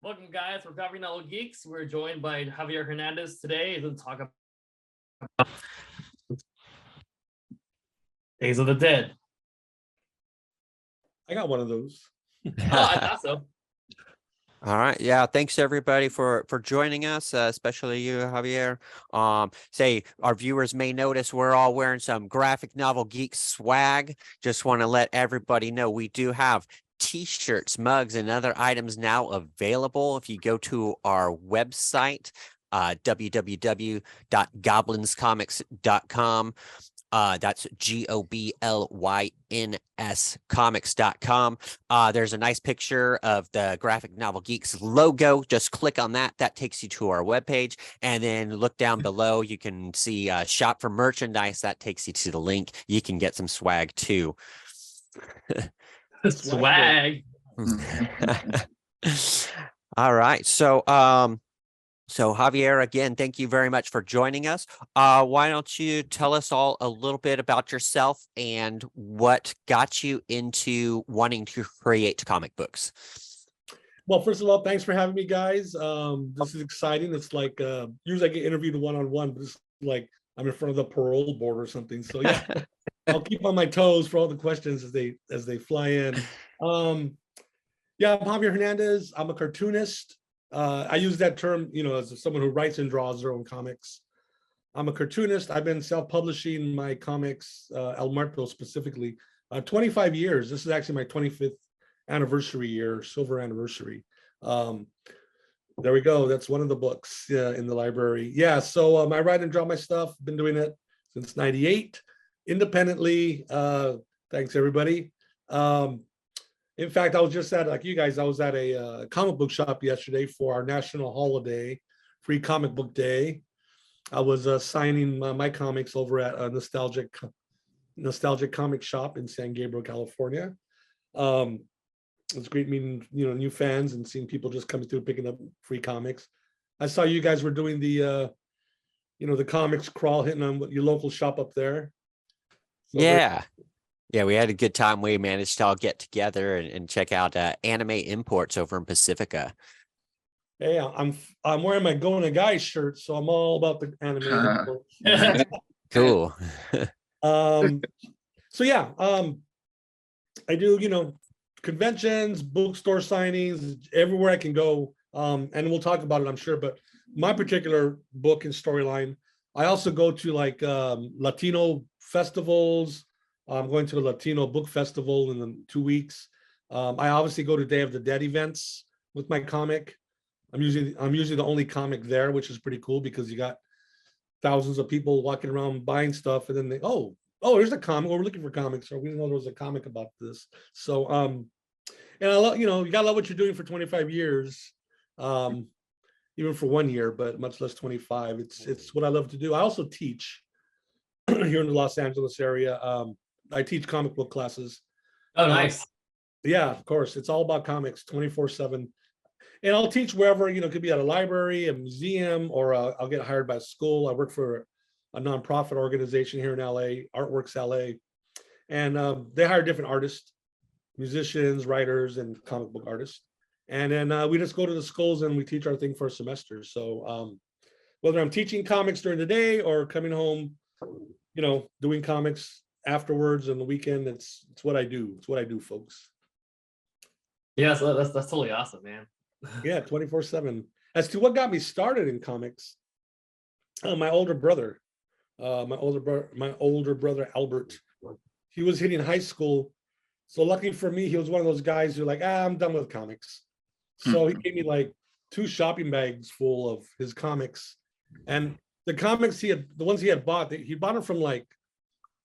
Welcome, guys. We're Graphic Novel Geeks. We're joined by Javier Hernandez today to talk about Days of the Dead. I got one of those. Oh, I thought so. All right. Yeah. Thanks everybody for joining us, especially you, Javier. Say our viewers may notice we're all wearing some Graphic Novel Geek swag. Just want to let everybody know we do have t-shirts, mugs, and other items now available. If you go to our website, www.goblinscomics.com. That's GOBLYNS comics.com. There's a nice picture of the Graphic Novel Geeks logo. Just click on that. That takes you to our webpage. And then look down below. You can see shop for merchandise. That takes you to the link. You can get some swag too. Swag. All right. So Javier, again, thank you very much for joining us. Why don't you tell us all a little bit about yourself and what got you into wanting to create comic books? Well, first of all, thanks for having me, guys. This is exciting. It's like usually I get interviewed one-on-one, but it's like I'm in front of the parole board or something. So yeah, I'll keep on my toes for all the questions as they fly in. Yeah, I'm Javier Hernandez. I'm a cartoonist. I use that term, as someone who writes and draws their own comics. I'm a cartoonist. I've been self-publishing my comics, El Muerto specifically, 25 years. This is actually my 25th anniversary year, silver anniversary. There we go. That's one of the books in the library. Yeah, so I write and draw my stuff. Been doing it since '98, independently. Thanks, everybody. In fact, I was just at, like you guys, I was at a comic book shop yesterday for our national holiday, Free Comic Book Day. I was signing my comics over at a nostalgic comic shop in San Gabriel, California. It's great meeting new fans and seeing people just coming through picking up free comics. I saw you guys were doing the the comics crawl, hitting on your local shop up there. So yeah. Yeah, we had a good time. We managed to all get together and check out Anime Imports over in Pacifica. Hey, I'm wearing my Going to Guy shirt, so I'm all about the anime imports. Cool. So yeah, I do conventions, bookstore signings, everywhere I can go. And we'll talk about it, I'm sure. But my particular book and storyline, I also go to like Latino festivals. I'm going to the Latino Book Festival in 2 weeks. I obviously go to Day of the Dead events with my comic. I'm usually the only comic there, which is pretty cool because you got thousands of people walking around buying stuff, and then they here's a comic. Well, we're looking for comics, or we didn't know there was a comic about this. So and I love you gotta love what you're doing for 25 years, even for 1 year, but much less 25. It's what I love to do. I also teach here in the Los Angeles area. I teach comic book classes. Oh, nice. Yeah, of course. It's all about comics 24/7. And I'll teach wherever, it could be at a library, a museum, or I'll get hired by a school. I work for a nonprofit organization here in LA, Artworks LA. And they hire different artists, musicians, writers, and comic book artists. And then we just go to the schools and we teach our thing for a semester. So whether I'm teaching comics during the day or coming home, doing comics afterwards on the weekend, it's what I do. It's what I do, folks. Yeah, so that's totally awesome, man. Yeah, 24/7. As to what got me started in comics, my older brother Albert, he was hitting high school. So lucky for me, he was one of those guys who like, I'm done with comics. So he gave me like 2 shopping bags full of his comics. And the comics the ones he had bought, he bought them from like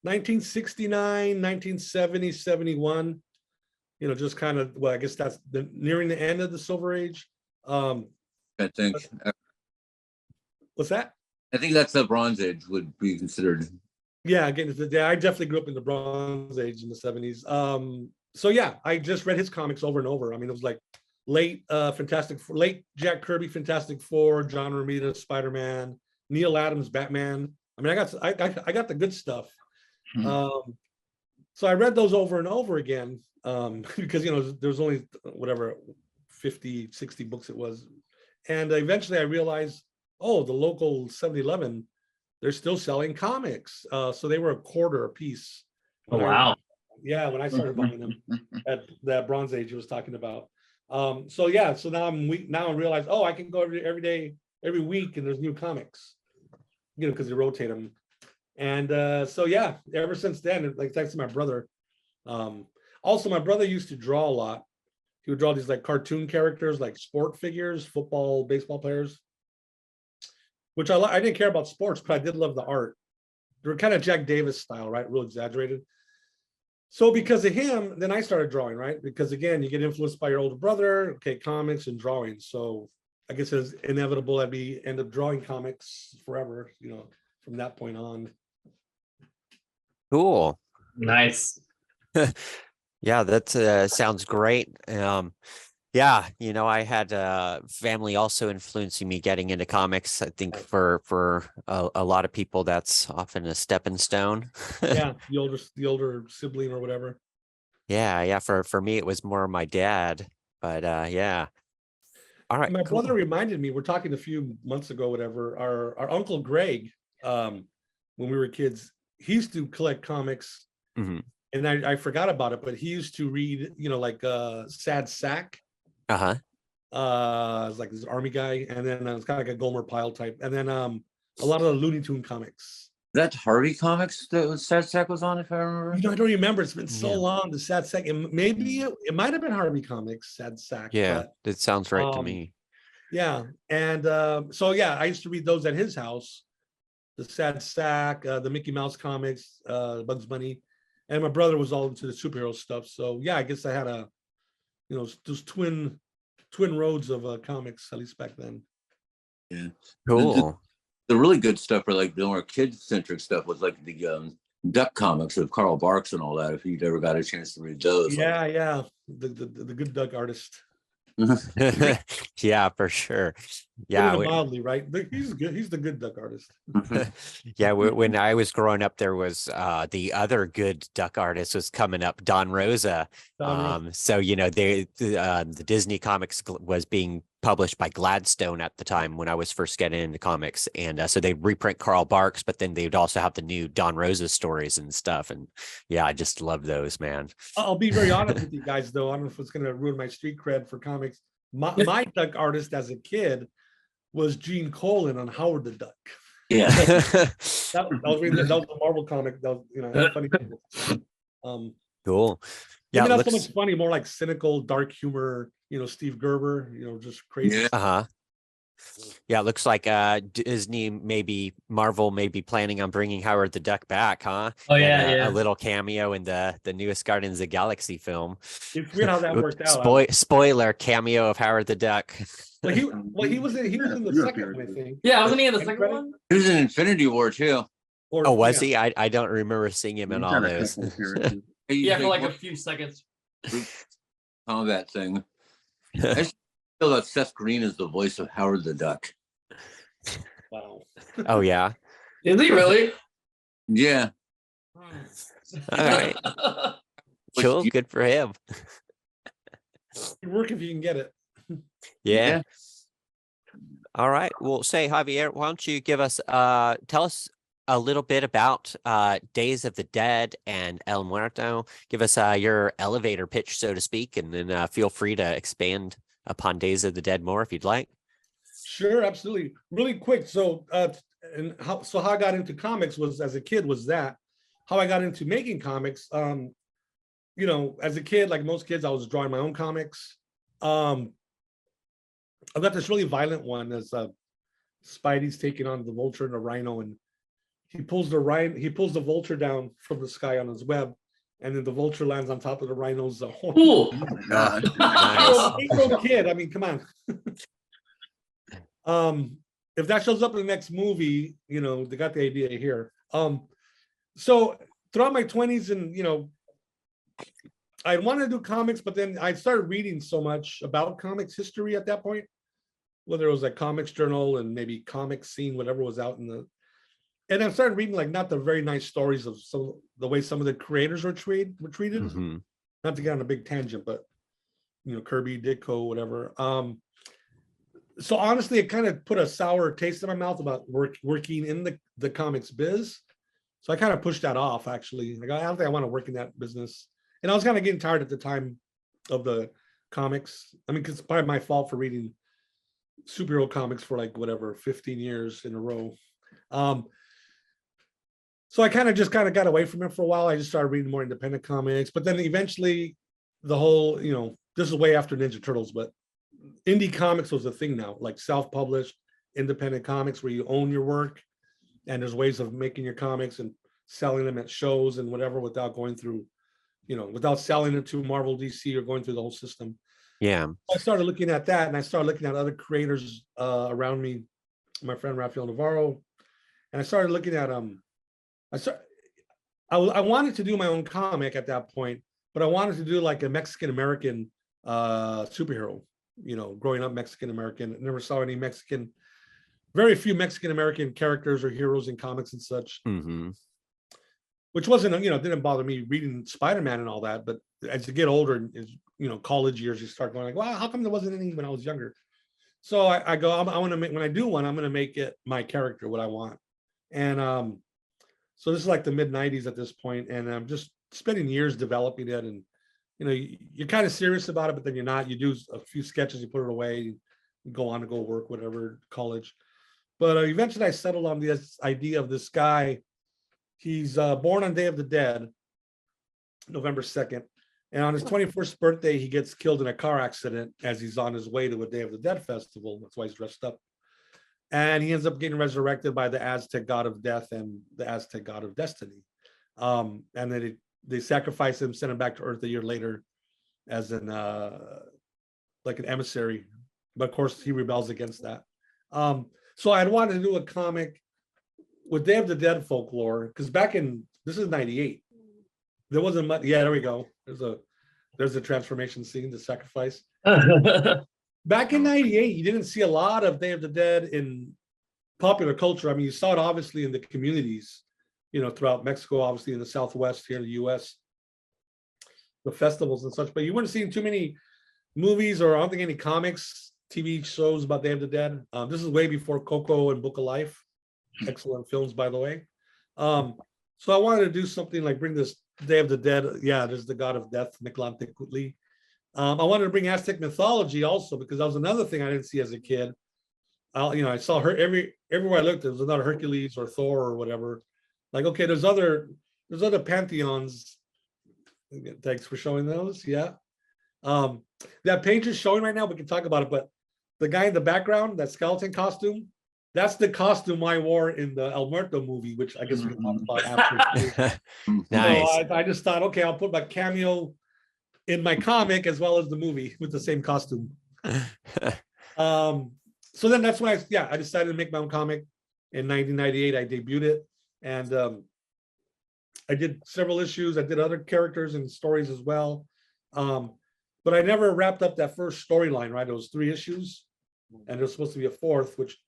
1969, 1970, 71, just kind of, well, I guess that's nearing the end of the Silver Age. I think. What's that? I think that's the Bronze Age would be considered. Yeah, again, I definitely grew up in the Bronze Age in the 70s. So yeah, I just read his comics over and over. I mean, it was like late Jack Kirby, Fantastic Four, John Romita, Spider-Man, Neil Adams, Batman. I mean, I got the good stuff. So I read those over and over again because there's only 50, 60 books it was. And eventually I realized, oh, the local 7-Eleven, they're still selling comics. So they were a quarter a piece. Oh, wow. When I started buying them at that Bronze Age I was talking about. So now I realize, oh, I can go every day, every week, and there's new comics, because they rotate them. And ever since then, like thanks to my brother. Also, my brother used to draw a lot. He would draw these like cartoon characters, like sport figures, football, baseball players, which I didn't care about sports, but I did love the art. They were kind of Jack Davis style, right? Real exaggerated. So because of him, then I started drawing, right? Because again, you get influenced by your older brother, okay, comics and drawing. So I guess it's inevitable I'd end up drawing comics forever, from that point on. Cool. Nice. Yeah, that sounds great. Yeah, I had family also influencing me getting into comics. I think for a lot of people, that's often a stepping stone. Yeah, the older sibling or whatever. Yeah. For me, it was more my dad, but yeah. All right. My Cool. brother reminded me, we're talking a few months ago, whatever. Our Uncle Greg, when we were kids, he used to collect comics. Mhm. And I forgot about it, but he used to read, like Sad Sack. Uh-huh. It's like this army guy, and then it's kind of like a Gomer Pyle type, and then a lot of the Looney Tune comics. That's Harvey Comics that Sad Sack was on, if I remember. I don't remember. It's been so Yeah. long. The Sad Sack, and maybe it might have been Harvey Comics, Sad Sack. Yeah, but, that sounds right to me. Yeah, and I used to read those at his house. The Sad Sack, the Mickey Mouse comics, Bugs Bunny, and my brother was all into the superhero stuff. So yeah, I guess I had those twin roads of comics, at least back then. Yeah. Cool. The really good stuff, or like the more kid-centric stuff, was like the Duck comics of Carl Barks and all that. If you'd ever got a chance to read those. Yeah, the good Duck artist. Yeah, for sure. Yeah, mildly, right? He's good. He's the good Duck artist. yeah. When I was growing up, there was the other good Duck artist was coming up, Don Rosa. So the Disney comics was being published by Gladstone at the time when I was first getting into comics, and so they reprint Carl Barks, but then they would also have the new Don Rosa stories and stuff. And yeah, I just love those, man. I'll be very honest with you guys, though. I don't know if it's going to ruin my street cred for comics. My Duck artist as a kid was Gene Colan on Howard the Duck. Yeah. that was a Marvel comic. That was, funny. Cool. Yeah, not so much funny, more like cynical, dark humor. Steve Gerber. Just crazy. Yeah. Yeah, it looks like Marvel may be planning on bringing Howard the Duck back, huh? Oh yeah, a little cameo in the newest Guardians of the Galaxy film. It's weird how that worked out. Spoiler cameo of Howard the Duck. He was in the second one, I think. Yeah, wasn't he in the second one? He was in Infinity War too. Was he? I don't remember seeing him in all those. Yeah, for like a few seconds. Combat thing. I feel that Seth Green is the voice of Howard the Duck. Wow. Oh yeah. Is he really? Yeah. All right. Cool. Good for him. Good work if you can get it. Yeah. All right. Well, say Javier, why don't you give us tell us a little bit about Days of the Dead and El Muerto. Give us your elevator pitch, so to speak, and then feel free to expand upon Days of the Dead more if you'd like. Sure, absolutely. Really quick. So how I got into comics was as a kid was that how I got into making comics. As a kid, like most kids, I was drawing my own comics. I've got this really violent one as Spidey's taking on the Vulture and the Rhino, and he pulls the Vulture down from the sky on his web, and then the Vulture lands on top of the Rhino's horn. Cool. Nice. 8-year-old kid. I mean, come on. If that shows up in the next movie, they got the idea here. So throughout my 20s, and I wanted to do comics, but then I started reading so much about comics history at that point, whether it was like Comics Journal and maybe Comic Scene, whatever was out and I started reading like not the very nice stories of the way some of the creators were treated. Mm-hmm. Not to get on a big tangent, but Kirby, Ditko, whatever. So honestly, it kind of put a sour taste in my mouth about working in the comics biz. So I kind of pushed that off, actually. Like, I don't think I want to work in that business. And I was kind of getting tired at the time of the comics. I mean, because it's probably my fault for reading superhero comics for like whatever 15 years in a row. So I kind of got away from it for a while. I just started reading more independent comics, but then eventually the whole, this is way after Ninja Turtles, but indie comics was a thing now, like self-published independent comics where you own your work, and there's ways of making your comics and selling them at shows and whatever without going through, without selling it to Marvel, DC, or going through the whole system. Yeah. I started looking at that, and I started looking at other creators around me, my friend Rafael Navarro, and I started looking at I wanted to do my own comic at that point, but I wanted to do like a Mexican American superhero. Growing up Mexican American, never saw any very few Mexican American characters or heroes in comics and such. Mm-hmm. Which wasn't, didn't bother me reading Spider-Man and all that. But as you get older, college years, you start going like, wow, how come there wasn't any when I was younger? So I go, I want to make, when I do one, I'm going to make it my character, what I want. And so this is like the mid 90s at this point, and I'm just spending years developing it. And, you're kind of serious about it, but then you're not. You do a few sketches, you put it away, you go on to go work, whatever, college. But eventually I settled on this idea of this guy. He's born on Day of the Dead, November 2nd. And on his 21st birthday, he gets killed in a car accident as he's on his way to a Day of the Dead festival. That's why he's dressed up. And he ends up getting resurrected by the Aztec god of death and the Aztec god of destiny. And then they sacrifice him, send him back to Earth a year later as an like an emissary. But of course, he rebels against that. So I'd wanted to do a comic with Day of the Dead folklore, because this is 98. There wasn't much. Yeah, there we go. There's a transformation scene, the sacrifice. Back in 98, you didn't see a lot of Day of the Dead in popular culture. I mean, you saw it obviously in the communities, throughout Mexico, obviously in the Southwest, here in the US, the festivals and such, but you weren't seeing too many movies, or I don't think any comics, TV shows about Day of the Dead. This is way before Coco and Book of Life. Excellent films, by the way. So I wanted to do something like bring this Day of the Dead. Yeah, there's the god of death, Mictlantecutli. I wanted to bring Aztec mythology also, because that was another thing I didn't see as a kid. I saw her everywhere I looked. There was another Hercules or Thor or whatever. Like, okay, there's other pantheons. Thanks for showing those. Yeah. That page is showing right now. We can talk about it, but the guy in the background, that skeleton costume, that's the costume I wore in the El Muerto movie, which I guess we can talk about after. Nice. So I just thought, okay, I'll put my cameo in my comic as well as the movie with the same costume. So then that's when I decided to make my own comic in 1998. I debuted it, and I did several issues. I did other characters and stories as well. But I never wrapped up that first storyline, right? It was 3 issues, and there was supposed to be a 4th, which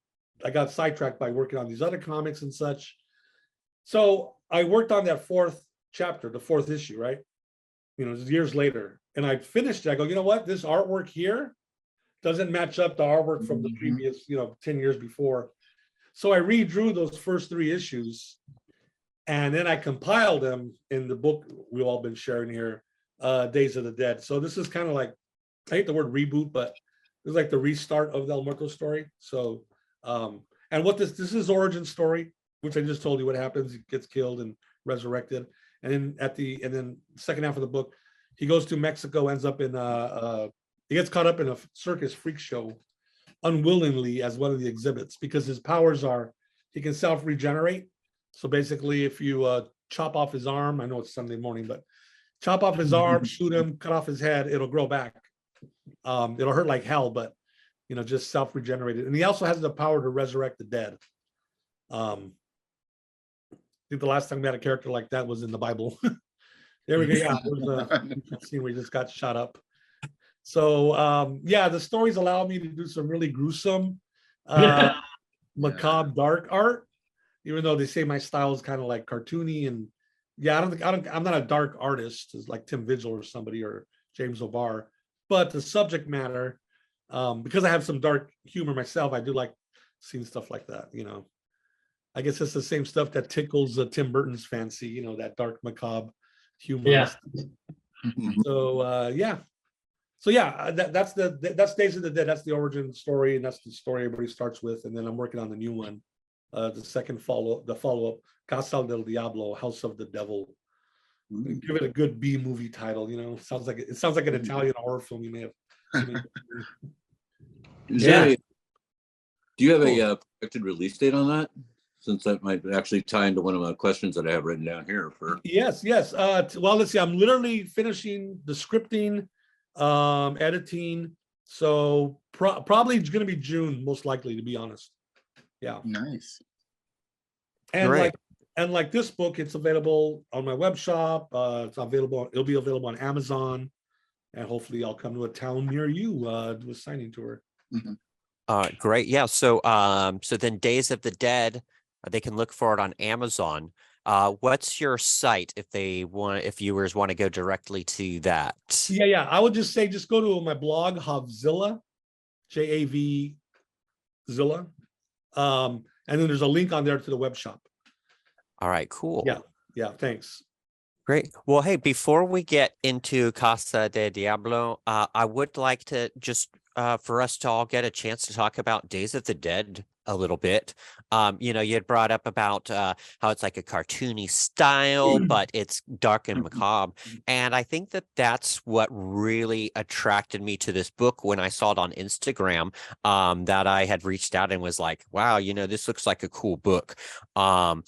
I got sidetracked by working on these other comics and such. So I worked on that 4th chapter, the 4th issue, right? Years later. And I finished it. I go, you know what? This artwork here doesn't match up the artwork from the previous, 10 years before. So I redrew those first 3 issues, and then I compiled them in the book we've all been sharing here, Days of the Dead. So this is kind of like, I hate the word reboot, but it's like the restart of the El Muerto story. So, and what this is origin story, which I just told you what happens. He gets killed and resurrected. And then second half of the book, he goes to Mexico, ends up in he gets caught up in a circus freak show unwillingly as one of the exhibits, because his powers are he can self-regenerate. So basically, if you chop off his arm, I know it's Sunday morning, but chop off his arm, shoot him, cut off his head, it'll grow back. It'll hurt like hell, but just self-regenerated. And he also has the power to resurrect the dead. I think the last time we had a character like that was in the Bible. There we go. Yeah, there's a scene where he just got shot up. So the stories allow me to do some really gruesome, macabre, dark art, even though they say my style is kind of like cartoony. And I'm not a dark artist, like Tim Vigil or somebody, or James O'Barr, but the subject matter, because I have some dark humor myself, I do like seeing stuff like that. I guess it's the same stuff that tickles Tim Burton's fancy. That dark macabre humor. Yeah. So that's Days of the Dead. That's the origin story, and that's the story everybody starts with. And then I'm working on the new one, the follow-up, Casa del Diablo, House of the Devil. Give it a good B movie title. Sounds like an Italian horror film. You may have. Yeah. Do you have a projected release date on that? Since that might actually tie into one of my questions that I have written down here for. Yes. Well, let's see. I'm literally finishing the scripting, editing. So probably it's going to be June, most likely, to be honest. Yeah. Nice. And Great. like this book, it's available on my web shop. It'll be available on Amazon, and hopefully I'll come to a town near you, do a signing tour. Mm-hmm. Great. Yeah. So then Days of the Dead, they can look for it on Amazon. What's your site if viewers want to go directly to that? Yeah. I would just say, just go to my blog, Havzilla, JAV Zilla. And then there's a link on there to the web shop. All right, cool. Yeah. Thanks. Great. Well, hey, before we get into Casa de Diablo, I would like to just for us to all get a chance to talk about Days of the Dead a little bit. You had brought up about how it's like a cartoony style, but it's dark and macabre. And I think that that's what really attracted me to this book when I saw it on Instagram, that I had reached out and was like, wow, this looks like a cool book. And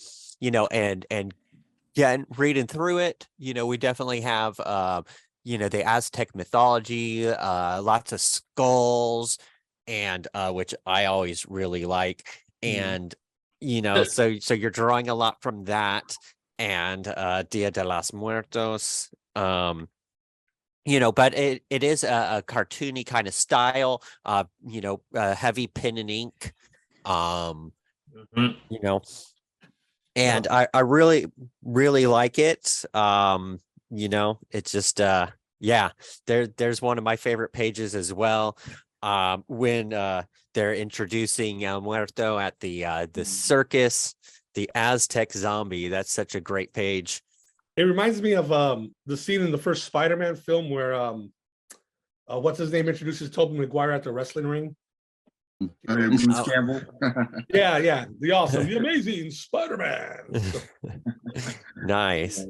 reading through it, we definitely have, the Aztec mythology, lots of skulls, and which I always really like. And, so you're drawing a lot from that, and Dia de los Muertos, but it is a cartoony kind of style, heavy pen and ink, and I really, really like it. It's just, there's one of my favorite pages as well. When they're introducing Muerto at the circus, the Aztec zombie. That's such a great page. It reminds me of the scene in the first Spider-Man film where what's his name introduces Tobey Maguire at the wrestling ring. Bruce Campbell. Yeah, the amazing Spider-Man. Nice.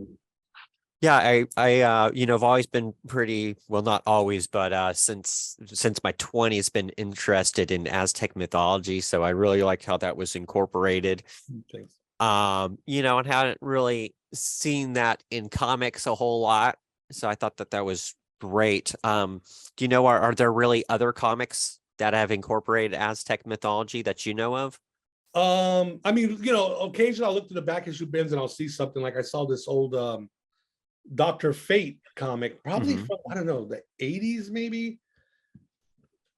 Yeah, I I've always been pretty, well, not always, but since my 20s been interested in Aztec mythology, so I really like how that was incorporated. Thanks. And hadn't really seen that in comics a whole lot, so I thought that was great. Do you know, are there really other comics that have incorporated Aztec mythology that you know of? I mean, occasionally I'll look to the back issue bins and I'll see something. Like I saw this old Dr. Fate comic, probably from, I don't know, the 80s maybe.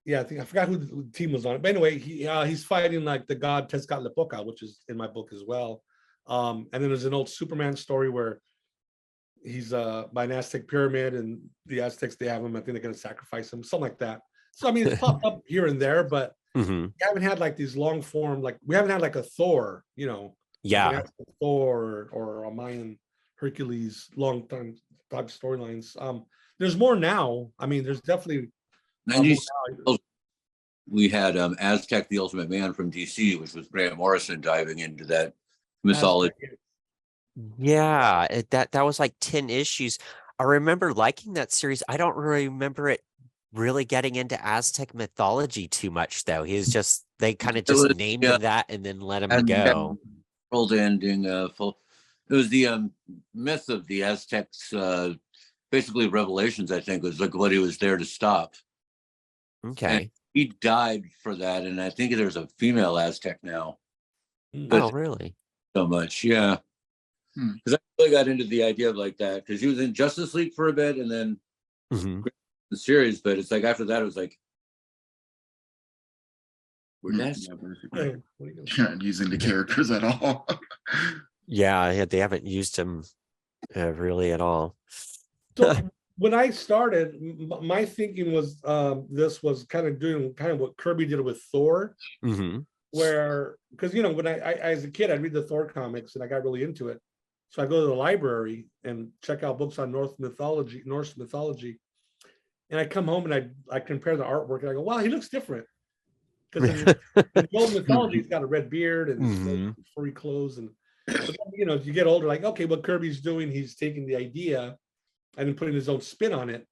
Yeah, I forgot who the team was on it. But anyway, he's fighting like the god Tezcatlipoca, which is in my book as well. And then there's an old Superman story where he's by an Aztec pyramid, and the Aztecs, they have him. I think they're going to sacrifice him, something like that. So I mean, it's popped up here and there, but we haven't had like these long form, like we haven't had like a Thor, Yeah, Thor or a Mayan Hercules long time storylines. There's more now. I mean, there's definitely. We had Aztec, the Ultimate Man from DC, which was Grant Morrison diving into that mythology. Yeah, that was like 10 issues. I remember liking that series. I don't really remember it really getting into Aztec mythology too much, though. They kind of just named him that and then let him go. World ending. It was the myth of the Aztecs. Basically, Revelations, I think, was like what he was there to stop. Okay. And he died for that, and I think there's a female Aztec now. Oh, really? So much, yeah. Because I really got into the idea of like that, because he was in Justice League for a bit, and then the series. But it's like after that, it was like we're not using the characters at all. Yeah, they haven't used him really at all. So when I started, my thinking was this was kind of doing kind of what Kirby did with Thor, where because when I as a kid I'd read the Thor comics and I got really into it, so I go to the library and check out books on Norse mythology, and I come home and I compare the artwork and I go, wow, he looks different because in the old mythology he's got a red beard and furry clothes, and but then, as you get older, like okay, what Kirby's doing, he's taking the idea and then putting his own spin on it,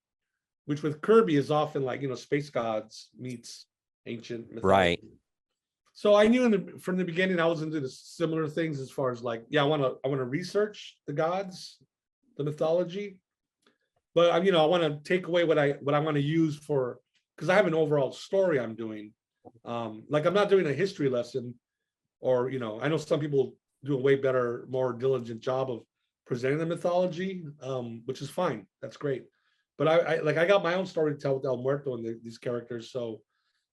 which with Kirby is often like, space gods meets ancient mythology. Right. So I knew from the beginning I was into the similar things as far as like, I want to research the gods, the mythology, but I want to take away what I want to use for, because I have an overall story I'm doing. Like I'm not doing a history lesson, or I know some people do a way better, more diligent job of presenting the mythology, which is fine. That's great. But I got my own story to tell with El Muerto and these characters. So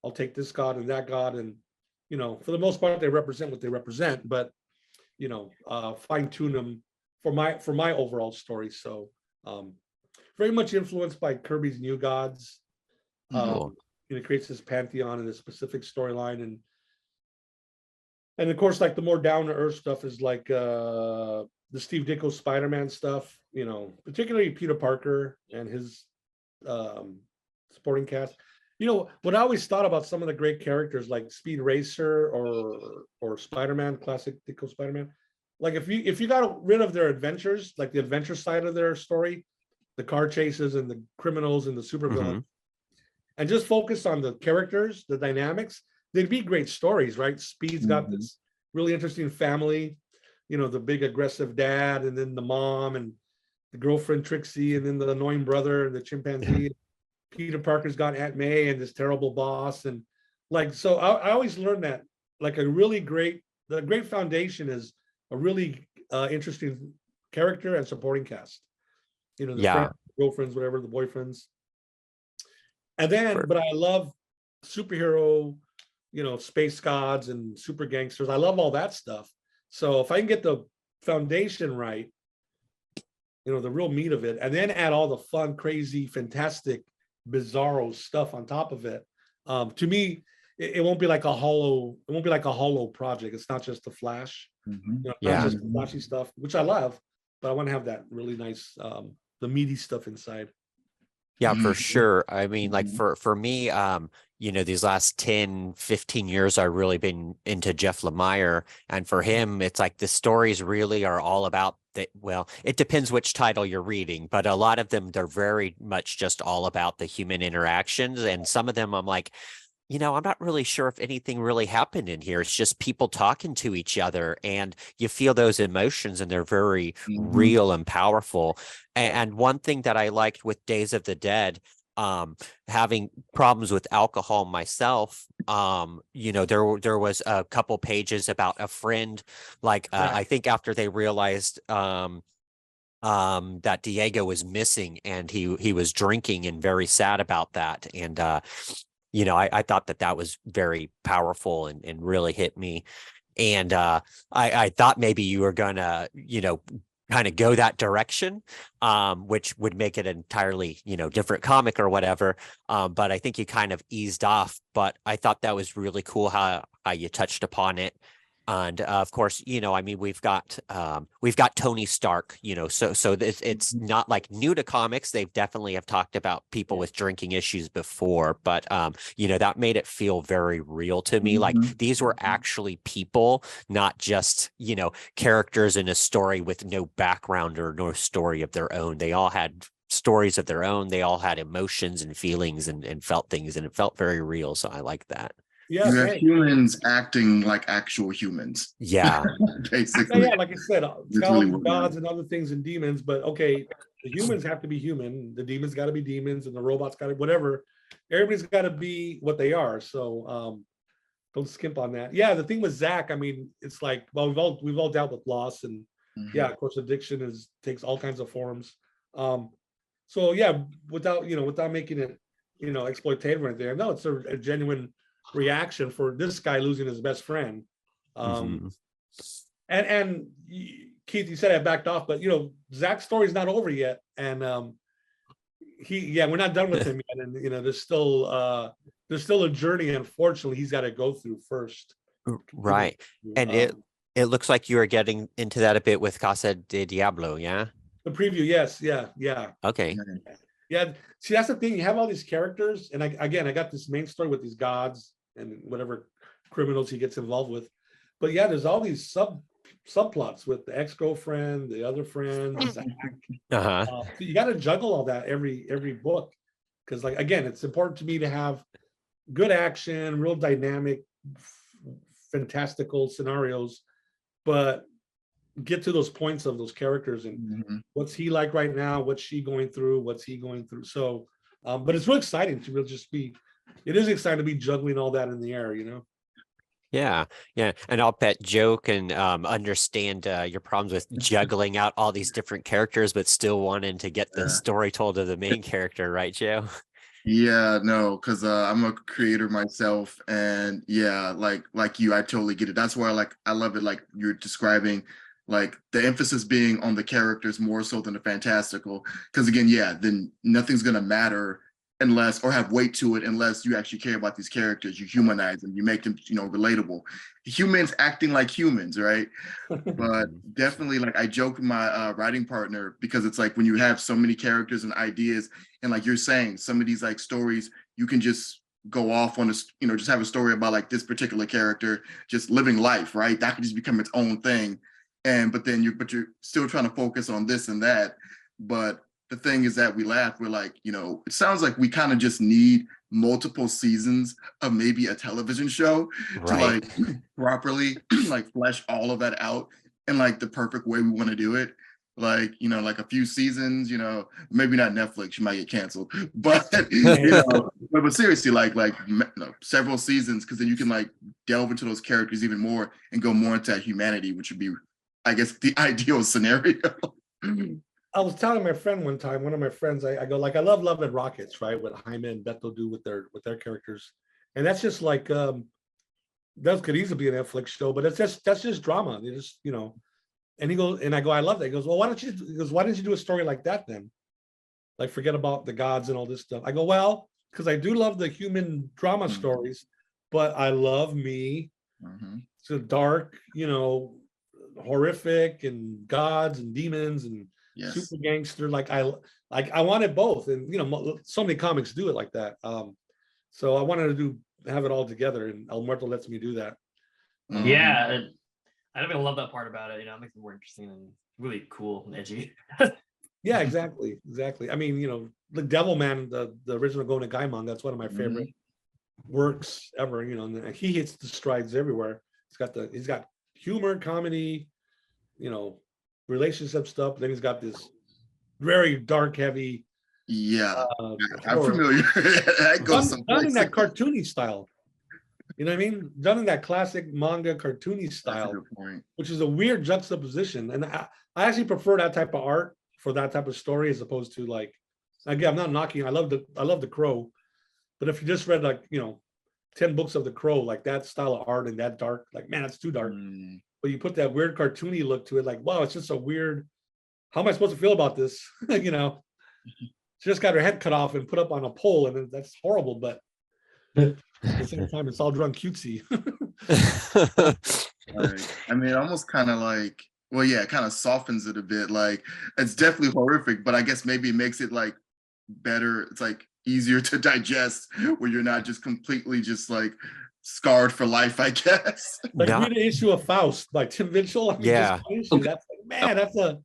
I'll take this god and that god, and for the most part they represent what they represent, but fine tune them for my overall story. So very much influenced by Kirby's New Gods. It creates this pantheon and a specific storyline, and of course like the more down to earth stuff is like the Steve Ditko Spider-Man stuff, particularly Peter Parker and his supporting cast. What I always thought about some of the great characters like Speed Racer or Spider-Man, classic Ditko Spider-Man, like if you got rid of their adventures, like the adventure side of their story, the car chases and the criminals and the supervillains, and just focus on the characters, the dynamics, they'd be great stories, right? Speed's got this really interesting family, the big aggressive dad, and then the mom and the girlfriend Trixie, and then the annoying brother, the chimpanzee. Peter Parker's got Aunt May and this terrible boss. And like, so I always learned that like the great foundation is a really interesting character and supporting cast. The friends, girlfriends, whatever, the boyfriends. And then, but I love superhero, space gods and super gangsters. I love all that stuff. So if I can get the foundation right, the real meat of it, and then add all the fun, crazy, fantastic, bizarro stuff on top of it, to me, it won't be like a hollow project. It's not just the flash, not just the flashy stuff, which I love, but I want to have that really nice, the meaty stuff inside. Yeah, for sure. I mean, like for me, these last 10, 15 years, I've really been into Jeff Lemire. And for him, it's like the stories really are all about well, it depends which title you're reading, but a lot of them, they're very much just all about the human interactions. And some of them I'm like, I'm not really sure if anything really happened in here. It's just people talking to each other, and you feel those emotions, and they're very real and powerful. And one thing that I liked with Days of the Dead, having problems with alcohol myself, there was a couple pages about a friend, like I think after they realized that Diego was missing, and he was drinking and very sad about that. And I thought that was very powerful and really hit me. And I thought maybe you were gonna, kind of go that direction, which would make it entirely, different comic or whatever. But I think you kind of eased off. But I thought that was really cool how you touched upon it. And of course, we've got Tony Stark, so it's not like new to comics. They definitely have talked about people with drinking issues before, but that made it feel very real to me. Like these were actually people, not just, characters in a story with no background or no story of their own. They all had stories of their own. They all had emotions and feelings and felt things, and it felt very real. So I like that. Yeah, you have humans acting like actual humans. Yeah. Basically. Yeah, like I said, gods and other things and demons, but okay, the humans have to be human, the demons got to be demons, and the robots got to whatever. Everybody's got to be what they are. So don't skimp on that. Yeah, the thing with Zach, I mean, it's like, well, we've all dealt with loss, and yeah, of course, addiction takes all kinds of forms. So yeah, without making it exploitative or anything, no, it's a genuine reaction for this guy losing his best friend. And Keith, you said I backed off, but Zach's story's not over yet, and we're not done with him yet, and there's still a journey. Unfortunately, he's got to go through first. Right. And it looks like you are getting into that a bit with Casa de Diablo, yeah? The preview, yes, yeah. Okay. Yeah, see, that's the thing. You have all these characters, and I got this main story with these gods and whatever criminals he gets involved with. But yeah, there's all these subplots with the ex-girlfriend, the other friend, Zach. So you got to juggle all that every book, because like again, it's important to me to have good action, real dynamic, fantastical scenarios, but get to those points of those characters and what's he like right now, what's she going through, what's he going through. So but it's real exciting to really it is exciting to be juggling all that in the air. Yeah, and I'll bet Joe can understand your problems with juggling out all these different characters but still wanting to get the story told of the main character, right, Joe? Yeah, no, because I'm a creator myself, and yeah, like you, I totally get it. That's why I love it, like you're describing, like the emphasis being on the characters more so than the fantastical. Because again, then nothing's gonna matter unless, or have weight to it, unless you actually care about these characters. You humanize them, you make them, relatable. Humans acting like humans, right? But definitely, like I joke with my writing partner, because it's like when you have so many characters and ideas, and like you're saying, some of these like stories, you can just go off on a, just have a story about like this particular character just living life, right? That could just become its own thing. But you're still trying to focus on this and that. But the thing is that we're like, it sounds like we kind of just need multiple seasons of maybe a television show to like properly like flesh all of that out in like the perfect way we want to do it. Like, like a few seasons, maybe not Netflix, you might get canceled, but, but seriously, like several seasons, because then you can like delve into those characters even more and go more into humanity, which would be, I guess, the ideal scenario. I was telling my friend one time, one of my friends, I go like, I love Love and Rockets, right? What Jaime and Beto do with their characters, and that's just like that could easily be a Netflix show, but that's just drama. They just And he goes, and I go, I love that. He goes, well, why didn't you do a story like that then? Like forget about the gods and all this stuff. I go, well, because I do love the human drama stories, but I love me. So dark, horrific, and gods and demons and super gangster. I wanted both, and so many comics do it like that. So I wanted to have it all together, and El Muerto lets me do that. Yeah, I even love that part about it. It makes it more interesting and really cool and edgy. Yeah, exactly. I mean, the Devilman, the original Go Nagai, that's one of my favorite works ever. And he hits the strides everywhere. He's got humor, comedy, relationship stuff. Then he's got this very dark, heavy. Yeah, I'm familiar. That goes done in that cartoony style. You know what I mean? Done in that classic manga cartoony style, which is a weird juxtaposition. And I actually prefer that type of art for that type of story, as opposed to like, again, I'm not knocking. I love the Crow, but if you just read 10 books of the Crow, like that style of art and that dark, like, man, it's too dark. But you put that weird cartoony look to it, like, wow, it's just a weird. How am I supposed to feel about this? She just got her head cut off and put up on a pole, and that's horrible. But at the same time, it's all drawn cutesy. Right. I mean, it almost kind of like, well, yeah, it kind of softens it a bit. Like, it's definitely horrific, but I guess maybe it makes it like better. It's like easier to digest, where you're not just completely just like scarred for life, I guess. Like read the issue of Faust by Tim Mitchell. That's man, that's a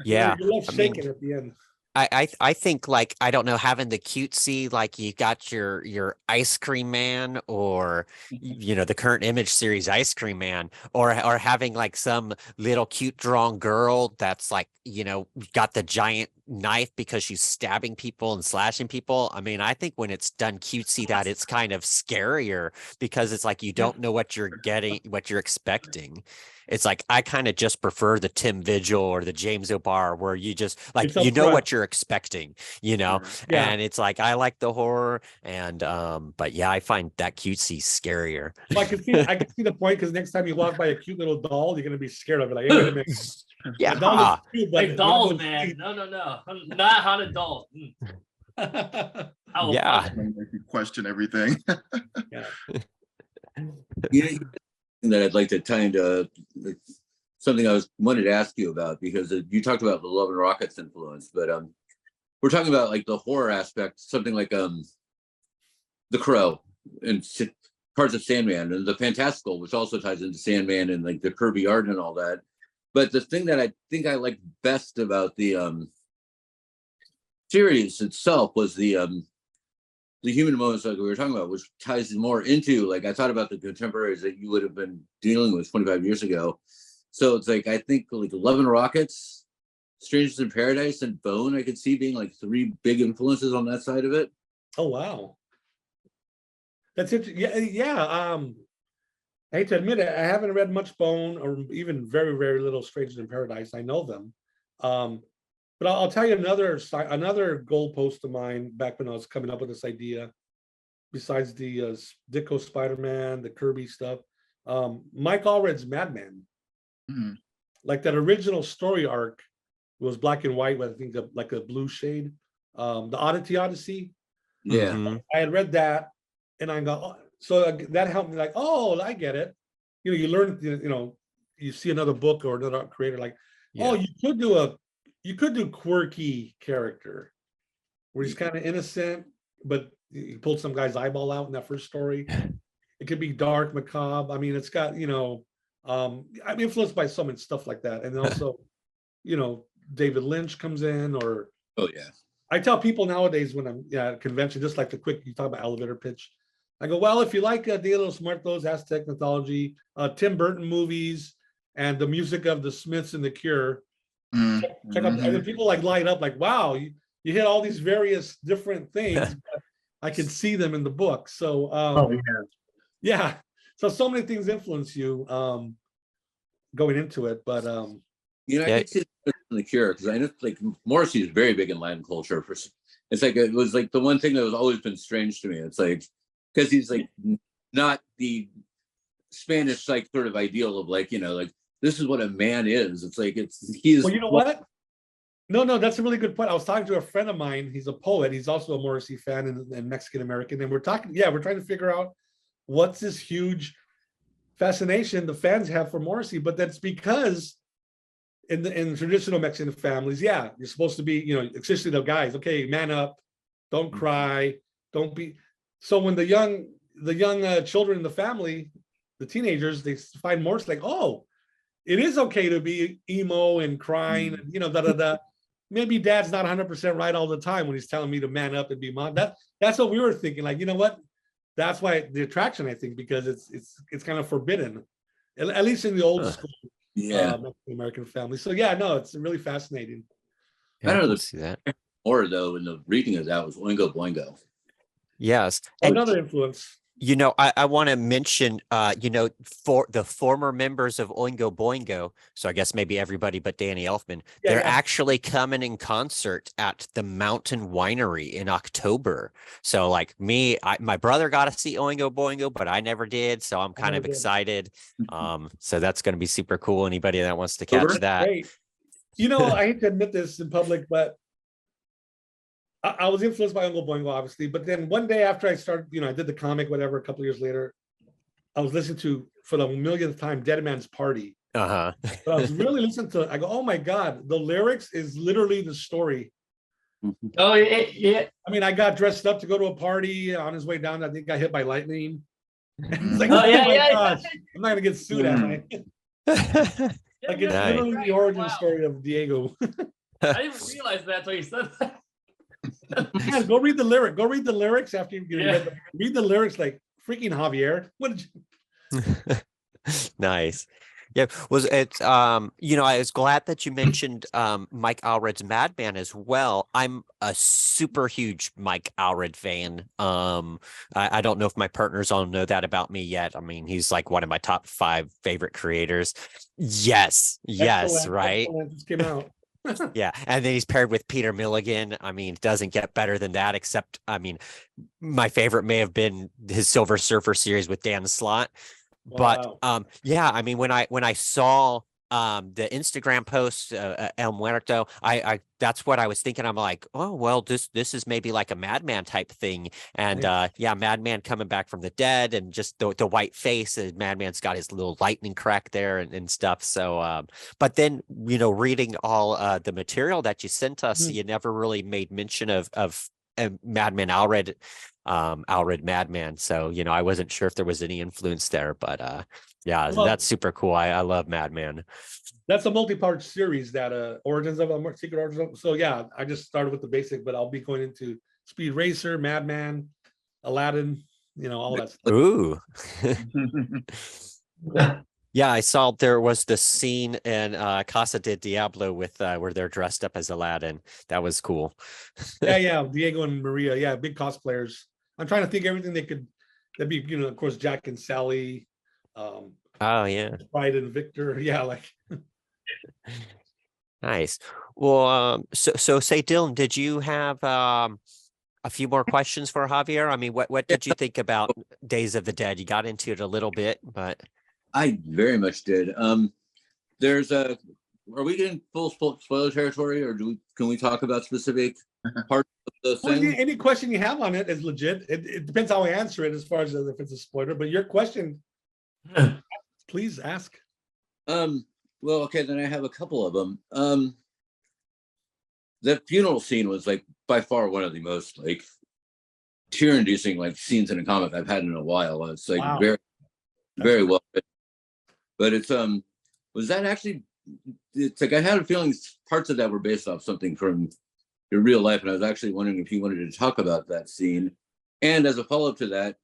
you're left shaking at the end. I think, like, I don't know, having the cutesy, like you got your Ice Cream Man, or the current Image series Ice Cream Man, or having like some little cute drawn girl that's like got the giant knife because she's stabbing people and slashing people. I mean, I think when it's done cutesy, that it's kind of scarier, because it's like you don't know what you're getting, what you're expecting. it's like I kind of just prefer the Tim Vigil or the James O'Barr, where you just like It's you know upfront. what you're expecting, you know. Yeah. And it's like I like the horror, and but yeah, I find that cutesy scarier. Well, I can see the point, because next time you walk by a cute little doll, you're gonna be scared of it. Like, wait a minute. Yeah. The doll is cute, but Like dolls, one of those man. things- No, not haunted dolls. Oh, Yeah. Make you question everything. Yeah. You know, that I'd like to tie into something I wanted to ask you about, because you talked about the Love and Rockets influence, but we're talking about like the horror aspect, something like The Crow and parts of Sandman, and the fantastical, which also ties into Sandman and like the Kirby art and all that. But the thing that I think I liked best about the series itself was the human moments, like we were talking about, which ties more into, like, I thought about the contemporaries that you would have been dealing with 25 years ago. So it's like, I think like Love and Rockets, Strangers in Paradise, and Bone, I could see being like 3 big influences on that side of it. Oh, wow. That's it. Yeah, yeah. I hate to admit it, I haven't read much Bone, or even very, very little Strangers in Paradise. I know them. But I'll tell you another goalpost of mine back when I was coming up with this idea, besides the Ditko Spider-Man, the Kirby stuff. Mike Allred's Madman. Mhm. Like that original story arc was black and white with, I think, like a blue shade. The Odyssey. Yeah. Mhm. I had read that, and I go, oh, so that helped me, like, oh, I get it. You know, you learn, you know, you see another book or another creator, like, oh, Yeah. you could do quirky character where he's kind of innocent, but he pulled some guy's eyeball out in that first story. It could be dark, macabre. I mean, it's got, you know, I'm influenced by some and stuff like that. And also, you know, David Lynch comes in, or Oh yeah. I tell people nowadays when I'm at a convention, just like the quick, you talk about elevator pitch. I go, well, if you like Dia de los Muertos, Aztec mythology, Tim Burton movies, and the music of the Smiths and the Cure, check out. And then people like light up, like, wow, you hit all these various different things. I can see them in the book. So, yeah. So many things influence you going into it, but You know, I Yeah. can see the Cure, because I know like Morrissey is very big in Latin culture. It's like, it was like the one thing that was always been strange to me. It's like, because he's like not the Spanish like sort of ideal of like, you know, like this is what a man is. It's like he's. well, you know what? No, that's a really good point. I was talking to a friend of mine. He's a poet. He's also a Morrissey fan and Mexican American. And we're trying to figure out what's this huge fascination the fans have for Morrissey. But that's because in traditional Mexican families, yeah, you're supposed to be, you know, especially the guys, okay, man up, don't cry, don't be. So when the young children in the family, the teenagers, they find Morrissey like, oh, it is okay to be emo and crying, and, you know, maybe dad's not 100% right all the time when he's telling me to man up and be mom. That's what we were thinking. Like, you know what? That's why the attraction, I think, because it's kind of forbidden, at least in the old school Mexican American family. So yeah, no, it's really fascinating. Yeah, I don't know, see that. Or though, in the reading of that was Oingo Boingo. Yes. And Another influence. you know, I want to mention, you know, for the former members of Oingo Boingo, so I guess maybe everybody but Danny Elfman, Yeah, they're yeah. actually coming in concert at the Mountain Winery in October. So like me, my brother got to see Oingo Boingo, but I never did. So I'm kind of never did. excited. So that's going to be super cool. Anybody that wants to catch October? that. Great. You know, I hate to admit this in public, but I was influenced by Uncle Boingo, obviously. But then one day after I started, you know, I did the comic, whatever, a couple of years later, I was listening to, for the millionth time, Dead Man's Party. Uh-huh. But I was really listening to it. I go, oh my God, the lyrics is literally the story. Oh yeah. I mean, I got dressed up to go to a party on his way down. I think got hit by lightning. It's like, Oh, oh yeah, my yeah. gosh, I'm not gonna get sued, am I? Like, it's Nice. literally the origin Wow. story of Diego. I didn't realize that until you said that. Yeah, go read the lyric. Go read the lyrics after you Yeah. read the lyrics, like freaking Javier. What did you? Nice. Yeah, was it I was glad that you mentioned Mike Allred's Madman as well. I'm a super huge Mike Allred fan. I don't know if my partners all know that about me yet. I mean, he's like one of my top 5 favorite creators. Yes, yes, Excellent, right. excellent. Just came out. Yeah, and then he's paired with Peter Milligan. I mean, it doesn't get better than that, except I mean, my favorite may have been his Silver Surfer series with Dan Slott. But Wow. yeah, I mean, when I saw the Instagram post El Muerto, I that's what I was thinking. I'm like, oh well, this is maybe like a Madman type thing. And Nice. yeah, Madman coming back from the dead and just the white face, and Madman's got his little lightning crack there and stuff. So but then reading all the material that you sent us, Mhm. you never really made mention of Madman Allred Madman. So, I wasn't sure if there was any influence there, but yeah, Well, that's super cool. I love Madman. that's a multi-part series that Origins of a Secret Origins. So yeah, I just started with the basic, but I'll be going into Speed Racer, Madman, Aladdin, all that stuff. Ooh. Yeah, I saw there was the scene in Casa de Diablo with where they're dressed up as Aladdin. That was cool. Yeah, Diego and Maria, yeah, big cosplayers. I'm trying to think everything that'd be, of course, Jack and Sally, Oh yeah. Pride and Victor. Yeah, like Nice. Well, so say Dylan, did you have a few more questions for Javier? I mean, what did you think about Days of the Dead? You got into it a little bit, but I very much did. There's a. Are we getting full spoiler territory, or can we talk about specific parts of the well, thing? any question you have on it is legit. It depends how I answer it as far as if it's a spoiler. But your question, please ask. Well, okay, then I have a couple of them. The funeral scene was like by far one of the most like tear-inducing like scenes in a comic I've had in a while. It's like Wow. very well written. But it's was that actually, it's like I had a feeling parts of that were based off something from your real life, and I was actually wondering if you wanted to talk about that scene. And as a follow-up to that,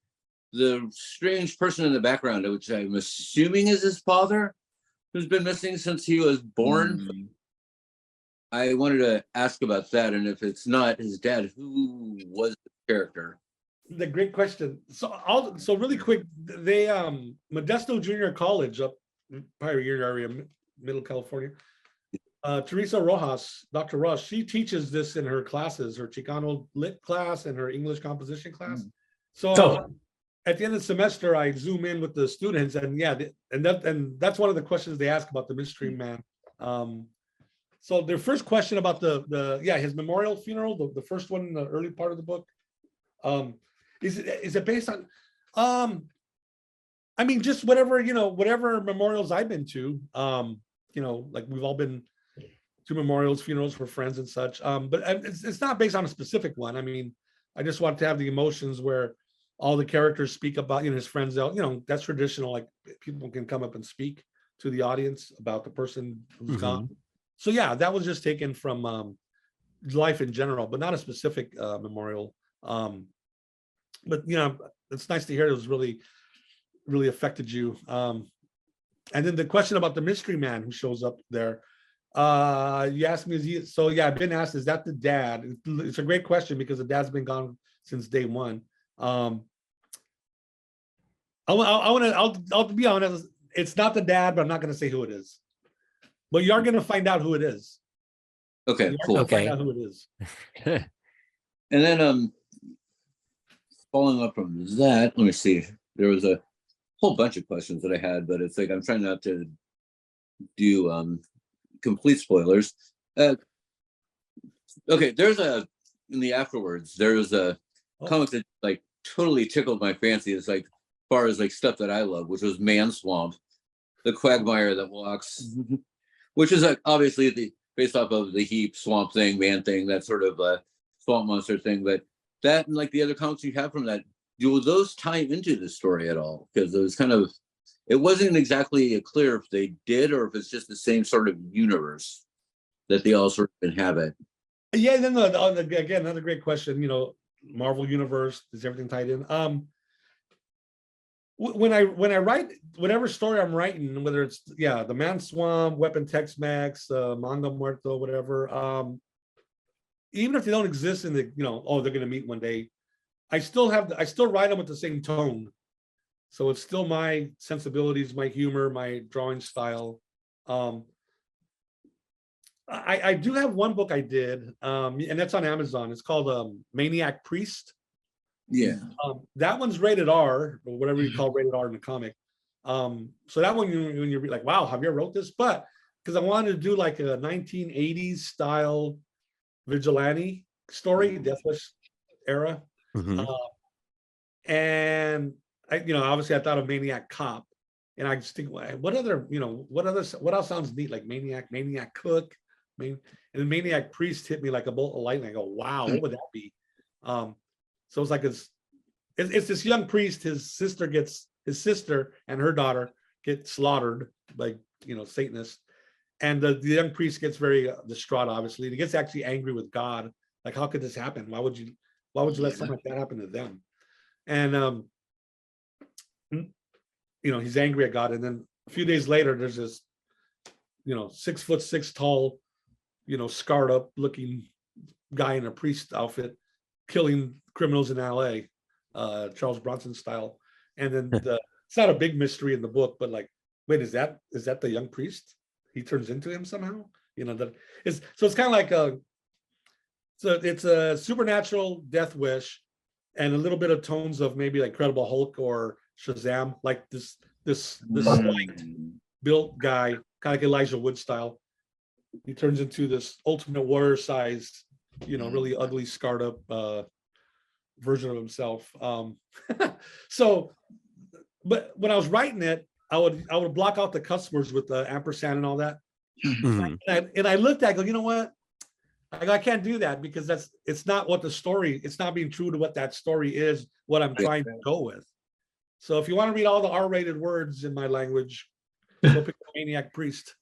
the strange person in the background, which I'm assuming is his father, who's been missing since he was born. I wanted to ask about that, and if it's not his dad, who was the character? The great question. So really quick, they Modesto Junior College up probably your area, Middle California. Teresa Rojas, Dr. Ross, she teaches this in her classes, her Chicano lit class and her English composition class. So at the end of the semester, I zoom in with the students, and yeah, and that's one of the questions they ask about the mystery man. So their first question about his memorial funeral, the first one in the early part of the book, is it based on, I mean, just whatever memorials I've been to, like we've all been to memorials, funerals for friends and such. But it's not based on a specific one. I mean, I just want to have the emotions where all the characters speak about, his friends out, that's traditional. Like people can come up and speak to the audience about the person who's gone. So yeah, that was just taken from life in general, but not a specific memorial. But it's nice to hear it was really, really affected you. And then the question about the mystery man who shows up there. You asked me, I've been asked, is that the dad? It's a great question because the dad's been gone since day one. I'll be honest, it's not the dad, but I'm not going to say who it is. But you are going to find out who it is. Okay, cool. Okay. Find out who it is. And then following up from that, let me see. There was a whole bunch of questions that I had, but it's like I'm trying not to do complete spoilers. Okay, in the afterwards, there was a comic that like totally tickled my fancy. It's like far as like stuff that I love, which was Man Swamp, the quagmire that walks, which is like obviously based off of the heap swamp thing, man thing, that sort of swamp monster thing. But that and like the other comics you have from that, do those tie into the story at all? Because it wasn't exactly clear if they did or if it's just the same sort of universe that they all sort of inhabit. Yeah, then again, another great question. Marvel universe, is everything tied in? when I write whatever story I'm writing, whether it's the Man Swamp, Weapon Tex-Mex, Manga Muerto, whatever, even if they don't exist in the, oh, they're gonna meet one day, I still write them with the same tone. So it's still my sensibilities, my humor, my drawing style. I do have one book I did, and that's on Amazon. It's called Maniac Priest. Yeah. That one's rated R, or whatever you call rated R in the comic. So that one, when you're like, wow, Javier wrote this, but because I wanted to do like a 1980s style vigilante story, Death Wish era. And obviously I thought of Maniac Cop, and I just think, what else sounds neat, like Maniac Cook, and the Maniac Priest hit me like a bolt of lightning. I go, wow, what would that be? So it's like it's this young priest. His sister and her daughter get slaughtered by Satanists, and the young priest gets very distraught. Obviously, and he gets actually angry with God. Like, how could this happen? Why would you let something like that happen to them? And he's angry at God. And then a few days later, there's this 6'6" tall, scarred up looking guy in a priest outfit killing criminals in LA, Charles Bronson style. And then it's not a big mystery in the book, but like, wait, is that the young priest? He turns into him somehow. It's kind of like it's a supernatural Death Wish, and a little bit of tones of maybe like Incredible Hulk or Shazam, like this slight built guy, kind of like Elijah Wood style. He turns into this Ultimate Warrior size, really ugly, scarred up version of himself. So, but when I was writing it, I would block out the customers with the ampersand and all that. And I looked at it, go, you know what? I can't do that, because it's not being true to what that story is, what I'm trying to go with. So if you want to read all the R-rated words in my language, go pick the Maniac Priest.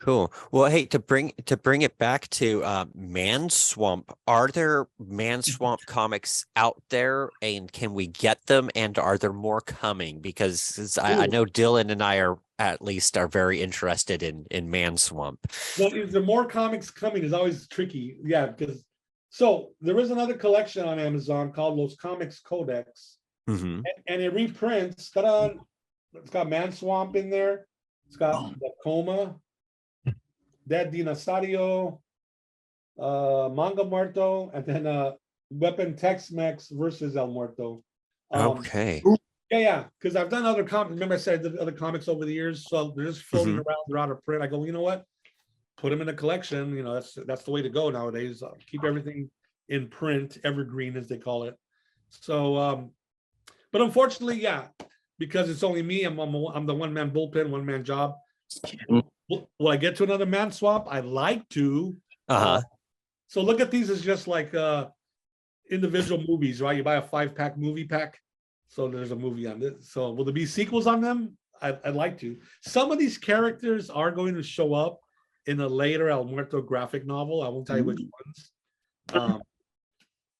Cool. Well, hey, to bring it back to Man Swamp, are there Man Swamp comics out there, and can we get them? And are there more coming? Because I know Dylan and I are very interested in Man Swamp. Well, is there more comics coming is always tricky. Yeah, because so there is another collection on Amazon called Los Comics Codex, and it reprints. It's got Man Swamp in there. It's got the Coma, Dead Dinosaurio, Manga Muerto, and then Weapon Tex-Mex versus El Muerto. Okay. Yeah, because I've done other comics. Remember I said I did other comics over the years, so they're just floating around. They're out of print. I go, you know what? Put them in a collection. That's the way to go nowadays. Keep everything in print, evergreen as they call it. So, but unfortunately, yeah, because it's only me. I'm the one-man bullpen, one-man job. Will I get to another Man Swamp? I'd like to. So look at these as just like individual movies, right? You buy a 5-pack movie pack. So there's a movie on this. So will there be sequels on them? I'd like to. Some of these characters are going to show up in a later El Muerto graphic novel. I won't tell you which ones.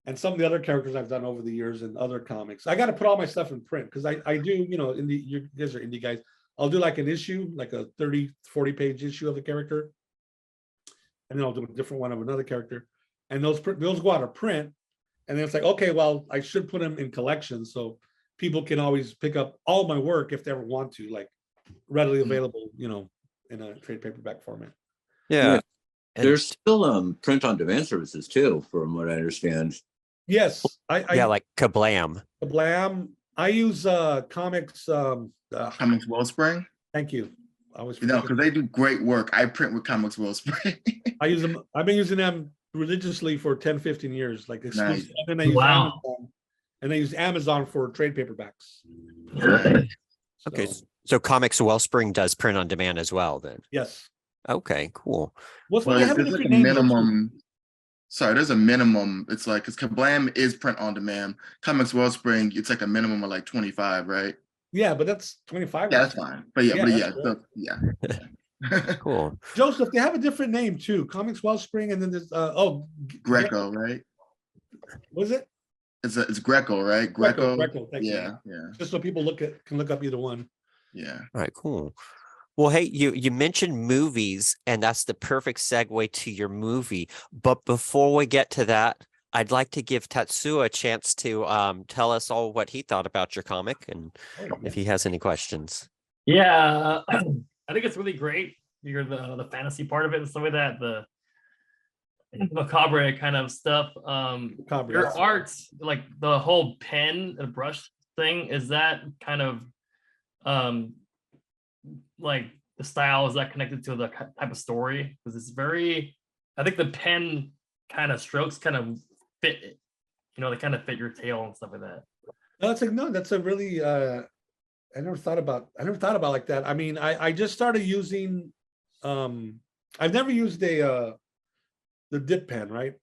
And some of the other characters I've done over the years in other comics. I got to put all my stuff in print, because I do, you guys are indie guys. I'll do like an issue, like a 30, 40 page issue of the character. And then I'll do a different one of another character. And those go out of print. And then it's like, okay, well, I should put them in collections so people can always pick up all my work if they ever want to, like readily available, in a trade paperback format. Yeah. There's still print on demand services too, from what I understand. Yes. I like Kablam. Kablam. I use comics. Comics Wellspring. Thank you. Because they do great work. I print with Comics Wellspring. I use them. I've been using them religiously for 10, 15 years, like exclusive. Nice. And I use Amazon, and I use Amazon for trade paperbacks. Okay. So Comics Wellspring does print on demand as well, then? Yes. Okay, cool. There's like a minimum. Sorry, there's a minimum. It's like, because Kablam is print on demand. Comics Wellspring, it's like a minimum of like 25, right? Yeah, but that's 25. Yeah, that's fine. But yeah. Cool. Joseph, they have a different name too. Comics Wellspring, and then there's Greco, right? Was it? it's Greco, right? Greco. Thank you. Yeah, yeah, Just so people can look up either one. yeah. All right, cool. Well, hey, you mentioned movies, and that's the perfect segue to your movie. But before we get to that, I'd like to give Tatsuo a chance to tell us all what he thought about your comic and if he has any questions. Yeah, I think it's really great. You're the fantasy part of it and stuff like that. The macabre kind of stuff. Macabre, Your yes. art, like the whole pen and brush thing, is that kind of like the style, is that connected to the type of story? Because it's very, I think the pen kind of strokes kind of fit it. They kind of fit your tale and stuff like that. No, that's a really I never thought about like that. I mean, I just started using I've never used the dip pen, right?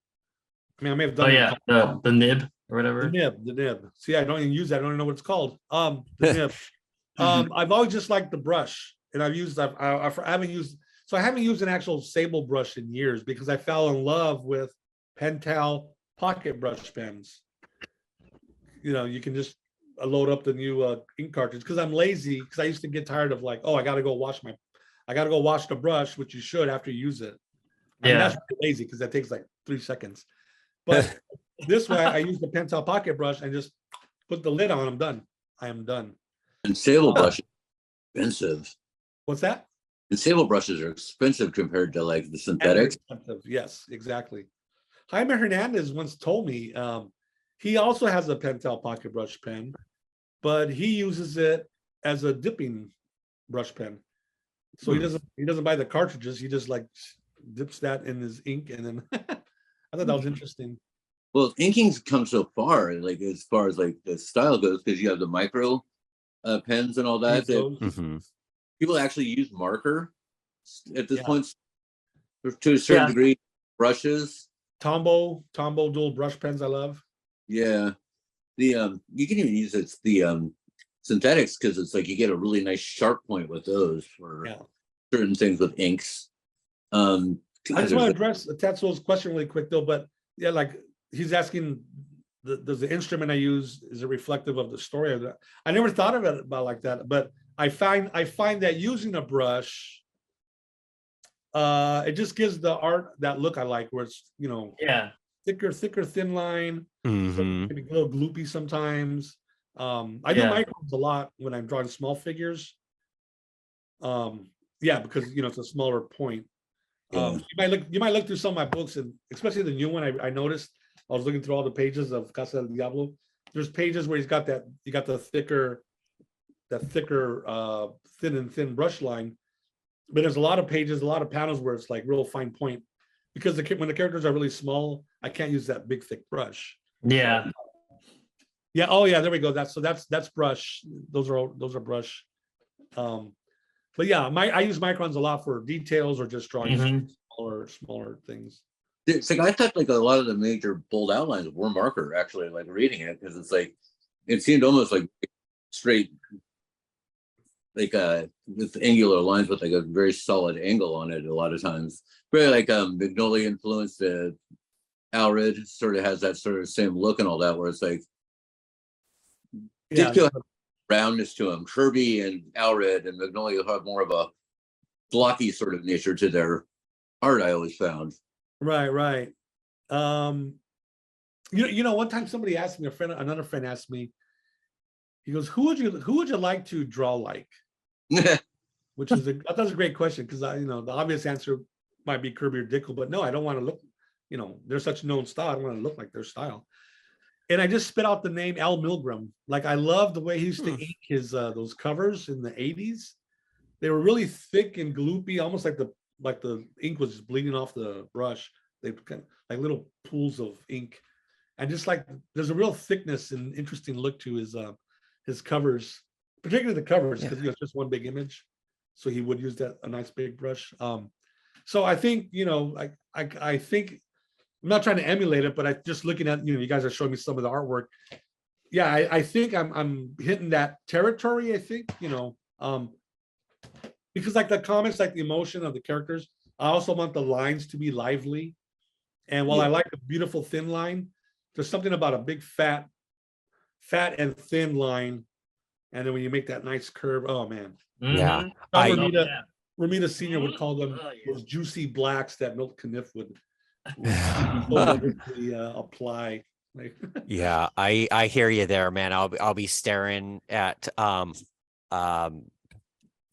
I mean, I may have Oh done it. yeah, the nib or whatever. The nib. See, I don't even use that. I don't even know what it's called. The nib. I've always just liked the brush, and I haven't used an actual sable brush in years because I fell in love with Pentel pocket brush pens. You can just load up the new ink cartridge because I'm lazy, because I used to get tired of like, oh, I gotta go wash the brush, which you should after you use it. I mean, that's really lazy because that takes like 3 seconds. But this way I use the Pentel pocket brush and just put the lid on. I'm done. I am done. And sable brushes are expensive. What's that? And sable brushes are expensive compared to like the synthetics. Yes, exactly. Javier Hernandez once told me he also has a Pentel pocket brush pen, but he uses it as a dipping brush pen. So he doesn't buy the cartridges. He just like dips that in his ink, and then I thought that was interesting. Well, inking's come so far, like as far as like the style goes, because you have the micro pens and all that. People actually use marker at this point to a certain degree. Brushes. Tombow dual brush pens I love. Yeah. The you can even use the synthetics, because it's like you get a really nice sharp point with those for certain things with inks. I just want to address Tatsuo's question really quick though, but yeah, like he's asking, does the instrument I use, is it reflective of the story of that? I never thought of it about like that, but I find that using a brush, it just gives the art that look I like, where it's thicker thin line, maybe a little gloopy sometimes. I do microns a lot when I'm drawing small figures. Because it's a smaller point. You might look through some of my books, and especially the new one. I noticed I was looking through all the pages of Casa del Diablo. There's pages where you got the thicker thin brush line, but there's a lot of pages, a lot of panels where it's like real fine point, because when the characters are really small, I can't use that big thick brush. Yeah. Yeah. Oh yeah. There we go. That's brush. Those are brush. But yeah, I use microns a lot for details or just drawing smaller things. It's like I thought like a lot of the major bold outlines were marker, actually, like reading it, because it's like it seemed almost like straight, like with angular lines with like a very solid angle on it a lot of times. Very like Magnolia influenced Alred sort of has that sort of same look and all that, where it's like Ditko has roundness to him. Kirby and Alred and Magnolia have more of a blocky sort of nature to their art, I always found. Right. One time somebody asked me, another friend asked me, he goes, who would you like to draw like? Which is I thought it was a great question, because the obvious answer might be Kirby or Ditko, but no, I don't want to look, they're such known style. I don't want to look like their style. And I just spit out the name Al Milgram. Like, I love the way he used to ink his those covers in the 80s. They were really thick and gloopy, almost like the ink was just bleeding off the brush. They kind of like little pools of ink, and just like there's a real thickness and interesting look to his covers, particularly the covers, because it's just one big image. So he would use a nice big brush. So I think I think, I'm not trying to emulate it, but I just looking at you guys are showing me some of the artwork. Yeah, I think I'm hitting that territory. I think because like the comics, like the emotion of the characters, I also want the lines to be lively. And while I like a beautiful thin line, there's something about a big fat and thin line, and then when you make that nice curve, oh man. Yeah. Mhm. I- John Oh, Romita, yeah. Romita Senior would call them Oh, yeah. those juicy blacks that Milt Caniff would so wonderfully apply. Like, Yeah, I hear you there, man. I'll be staring at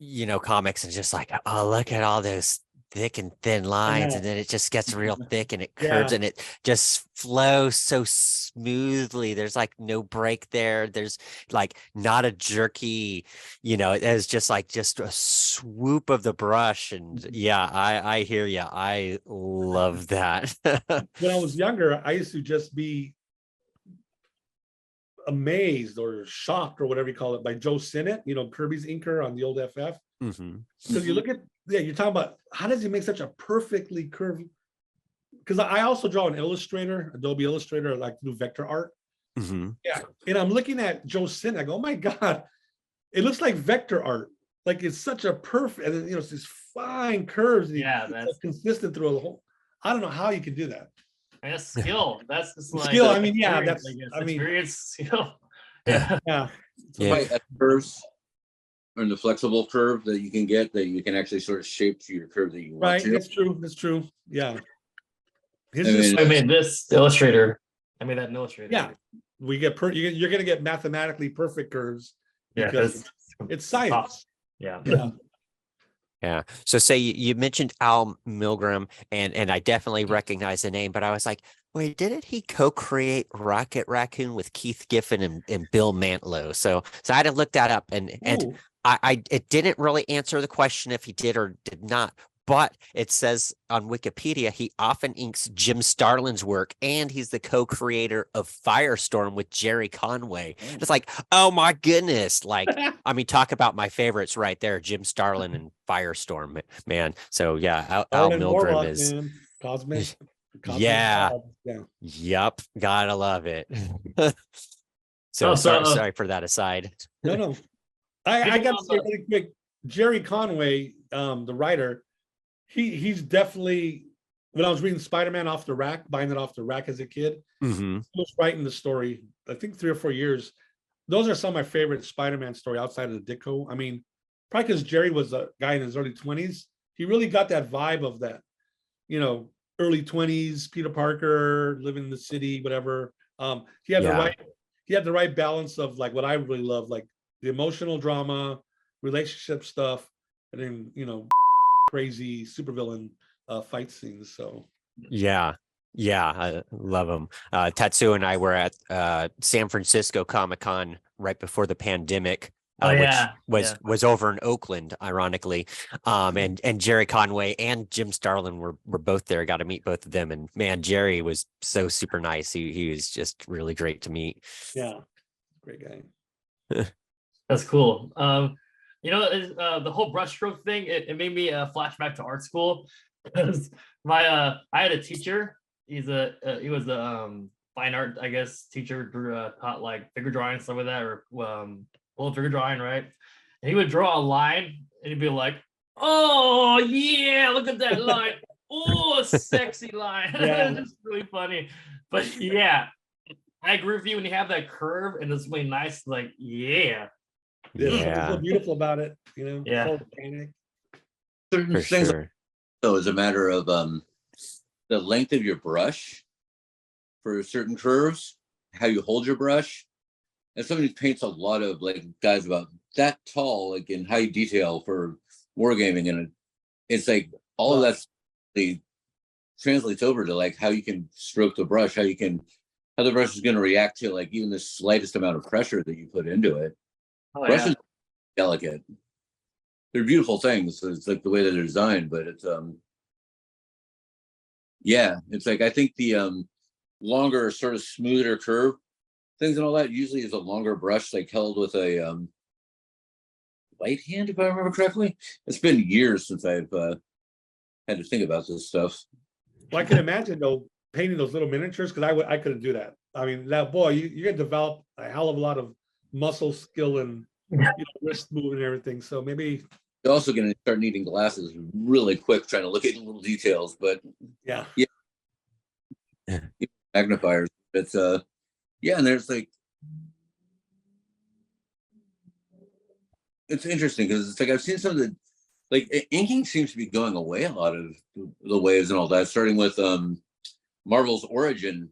you know, comics and just like, oh, look at all those thick and thin lines, and know. then it just gets real thick and it Yeah. curves and it just flows so smoothly. There's like no break there. There's like not a jerky, you know, it's just like just a swoop of the brush. And yeah, I hear you. I love that. when I was younger, I used to just be amazed or shocked or whatever you call it by Joe Sinnott, you know, Kirby's inker on the old FF. Mhm. Because you look at, yeah, you're talking about how does he make such a perfectly curved? Because I also draw an Illustrator, Adobe Illustrator, I like to do vector art. Mhm. Yeah, and I'm looking at Joe Sinnott, I go, oh my God, it looks like vector art. Like it's such a perfect, and then, you know, it's these fine curves. And Yeah, it's that's consistent through the whole. I don't know how you can do that. that's skill. That's just like Skill, I mean, yeah, experience, that's, guess. I mean, Experience, skill. Yeah. yeah. Yeah. Right, at curves or the flexible curve that you can get that you can actually sort of shape to your curve that you want Right, to. that's true. That's true. Yeah. His I just, mean, I made this Illustrator. I made that in Illustrator. yeah, we get you're gonna get mathematically perfect curves Yeah, because it's science. Yeah. Yeah. Yeah. So say you mentioned Al Milgram, and I definitely recognize the name, but I was like, wait, didn't he co-create Rocket Raccoon with Keith Giffen and Bill Mantlo? So I had to look that up, and Ooh, I it didn't really answer the question if he did or did not. But it says on Wikipedia he often inks Jim Starlin's work, and he's the co-creator of Firestorm with Jerry Conway. It's like, oh my goodness! Like, I mean, talk about my favorites right there, Jim Starlin and Firestorm, man. So yeah, Al Arlen Milgram Warlock, is, man. Cosmic yeah, God. Yeah. yep, gotta love it. So Oh, sorry for that aside. No. I People gotta don't say know- really quick, Jerry Conway, the writer, he's definitely, when I was reading Spider-Man off the rack, buying it off the rack as a kid, Hmm. he was writing the story, I think 3 or 4 years. Those are some of my favorite Spider-Man story outside of the Ditko. I mean, probably because Jerry was a guy in his early 20s. He really got that vibe of that, you know, early 20s, Peter Parker, living in the city, whatever. He had Yeah. the right balance of like what I really love, like the emotional drama, relationship stuff, and then, you know, crazy supervillain fight scenes. So Yeah. I love them. Tatsu and I were at San Francisco Comic-Con right before the pandemic, Oh, which yeah, was over in Oakland, ironically. And Jerry Conway and Jim Starlin were both there. Got to meet both of them, and man, Jerry was so super nice. He was just really great to meet. yeah, great guy. That's cool. You know, the whole brushstroke thing, it made me flash back to art school because I had a teacher. He was a fine art, I guess, teacher, taught like figure drawing and stuff like that, or full figure drawing, right? And he would draw a line and he'd be like, "Oh yeah, look at that line! Oh, a sexy line!" Yeah. It's just really funny. But yeah, I agree with you when you have that curve and it's really nice. Like, yeah. There's something Yeah, so beautiful about it, you know. Yeah. So organic. certain for things sure. though is a matter of the length of your brush for certain curves, how you hold your brush. And somebody paints a lot of like guys about that tall, like in high detail for wargaming, and it's like all of that's translates over to like how you can stroke the brush, how the brush is going to react to like even the slightest amount of pressure that you put into it. Oh, yeah. Brushes are delicate. They're beautiful things. It's like the way that they're designed, but it's yeah, it's like I think the longer, sort of smoother curve things and all that usually is a longer brush, like held with a light hand, if I remember correctly. It's been years since I've had to think about this stuff. Well, I can imagine though painting those little miniatures because I couldn't do that. I mean, that boy, you can develop a hell of a lot of muscle skill and wrist movement and everything. So maybe You're also going to start needing glasses really quick, trying to look at little details. But yeah. magnifiers. It's yeah, and there's like it's interesting because it's like I've seen some of the inking seems to be going away a lot of the waves and all that, starting with Marvel's Origin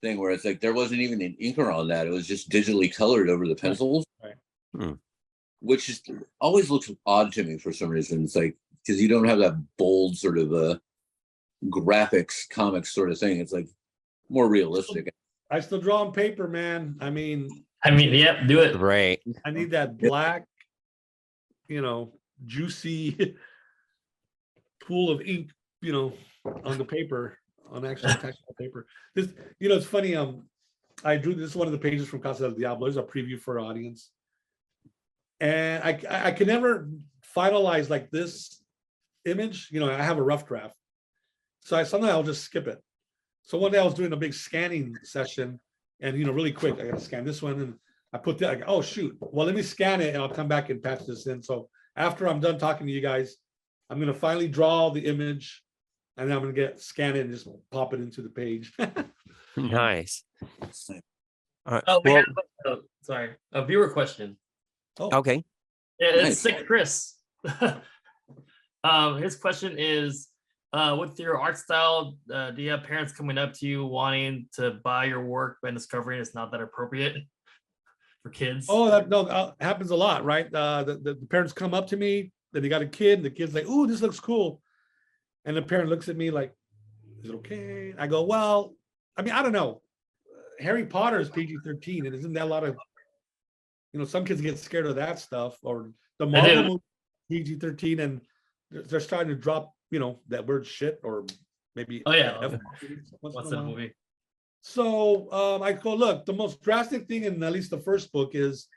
thing where it's like there wasn't even an inker on that. It was just digitally colored over the pencils. Right. Which just always looks odd to me for some reason. It's like because you don't have that bold sort of graphics comics sort of thing. It's like more realistic. I still draw on paper, man. I mean, yeah, do it. Right. I need that black, juicy pool of ink, on the paper, on actual textile paper. This, it's funny. I drew this is one of the pages from Casa del Diablo. There's a preview for our audience, and I can never finalize like this image. I have a rough draft, so sometimes I'll just skip it. So one day I was doing a big scanning session, and really quick, I got to scan this one, and I put that. Oh shoot! Well, let me scan it, and I'll come back and patch this in. So after I'm done talking to you guys, I'm gonna finally draw the image, and then I'm gonna scan it and just pop it into the page. Nice. Oh, sorry, a viewer question. Okay. Yeah, it's Nice. Sick Chris. His question is, with your art style, do you have parents coming up to you wanting to buy your work and discovering it's not that appropriate for kids? Oh, that happens a lot, right? The parents come up to me, then they got a kid, and the kid's like, "Ooh, this looks cool," and the parent looks at me like, "Is it okay?" I go, "Well, I mean, I don't know. Harry Potter is PG-13, and isn't that a lot of, some kids get scared of that stuff, or the Marvel movie PG-13, and they're starting to drop, that word shit, or maybe Oh yeah, F- what's that movie? So I go, look, the most drastic thing in at least the first book is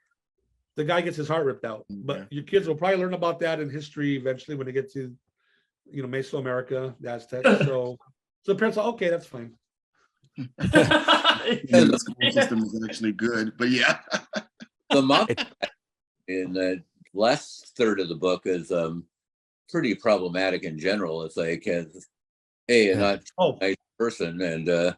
the guy gets his heart ripped out. But your kids will probably learn about that in history eventually when they get to, Mesoamerica, the Aztecs. So the parents are okay, that's fine. And the school system is actually good, but yeah. The mom in the last third of the book is pretty problematic in general. It's like a not nice person, and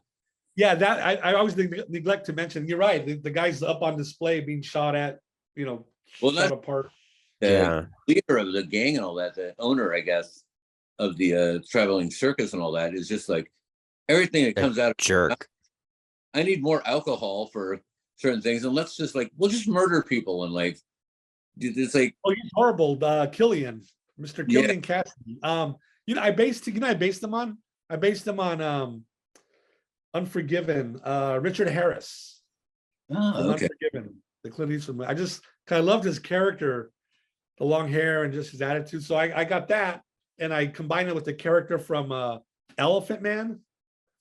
yeah, that I always neglect to mention. You're right. The guy's up on display being shot at, shot apart. The leader of the gang and all that, the owner, I guess, of the traveling circus and all that is just like everything that comes out of jerk. I need more alcohol for certain things, and let's just we'll just murder people and it's like he's horrible. Killian, Mr. Killian Cassidy. I based him on. I based him on Unforgiven. Richard Harris. Oh, okay. Unforgiven. The Clint Eastwood. I just kind of loved his character, the long hair and just his attitude. So I got that, and I combined it with the character from Elephant Man,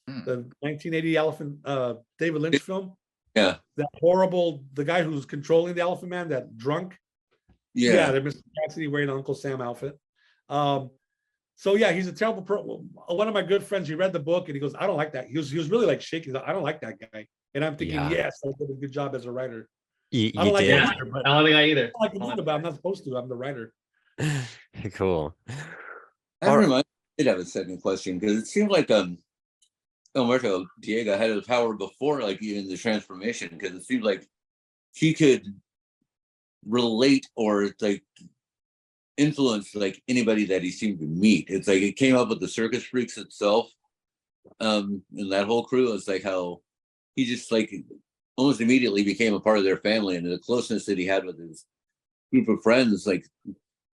the 1980 David Lynch film. Yeah. That horrible, the guy who's controlling the Elephant Man, that drunk. Yeah. The Mr. Cassidy wearing Uncle Sam outfit. So yeah, he's a terrible person. One of my good friends, he read the book and he goes, "I don't like that." He was really like shaking. I don't like that guy. And I'm thinking, yes, I did a good job as a writer. You I don't like did. it either, but I don't think I either. I like it either, but I'm not supposed to. I'm the writer. Cool. I remind I did have a second question because it seemed like Muerto Diego had the power before even the transformation, because it seemed like he could relate or influence anybody that he seemed to meet. It's like it came up with the circus freaks itself, and that whole crew. It's like how he just almost immediately became a part of their family, and the closeness that he had with his group of friends,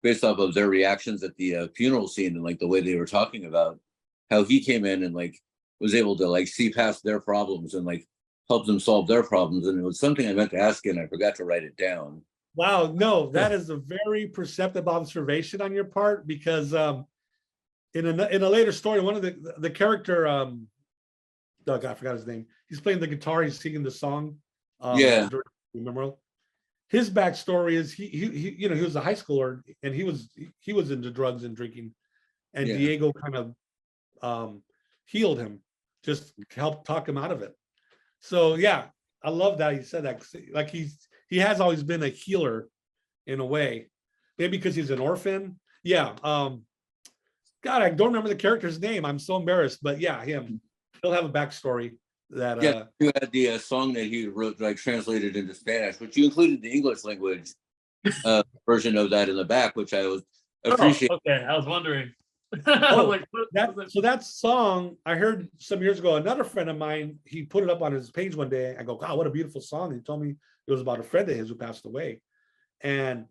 based off of their reactions at the funeral scene and the way they were talking about how he came in and was able to see past their problems and help them solve their problems. And it was something I meant to ask you and I forgot to write it down. Wow, no, that is a very perceptive observation on your part, because in a later story, one of the character, oh God, I forgot his name. He's playing the guitar. He's singing the song. Remember? His backstory is he was a high schooler and he was into drugs and drinking, and Diego kind of healed him, just helped talk him out of it. So yeah, I love that he said that. He has always been a healer in a way, maybe because he's an orphan. Yeah. God, I don't remember the character's name. I'm so embarrassed, but yeah, him. He'll have a backstory. that Yeah, you had the song that he wrote, like translated into Spanish, which you included the English language version of that in the back, which I was appreciate. Oh, okay, I was wondering. Oh, Like, that song I heard some years ago. Another friend of mine, he put it up on his page one day. I go, God, what a beautiful song. He told me it was about a friend of his who passed away. And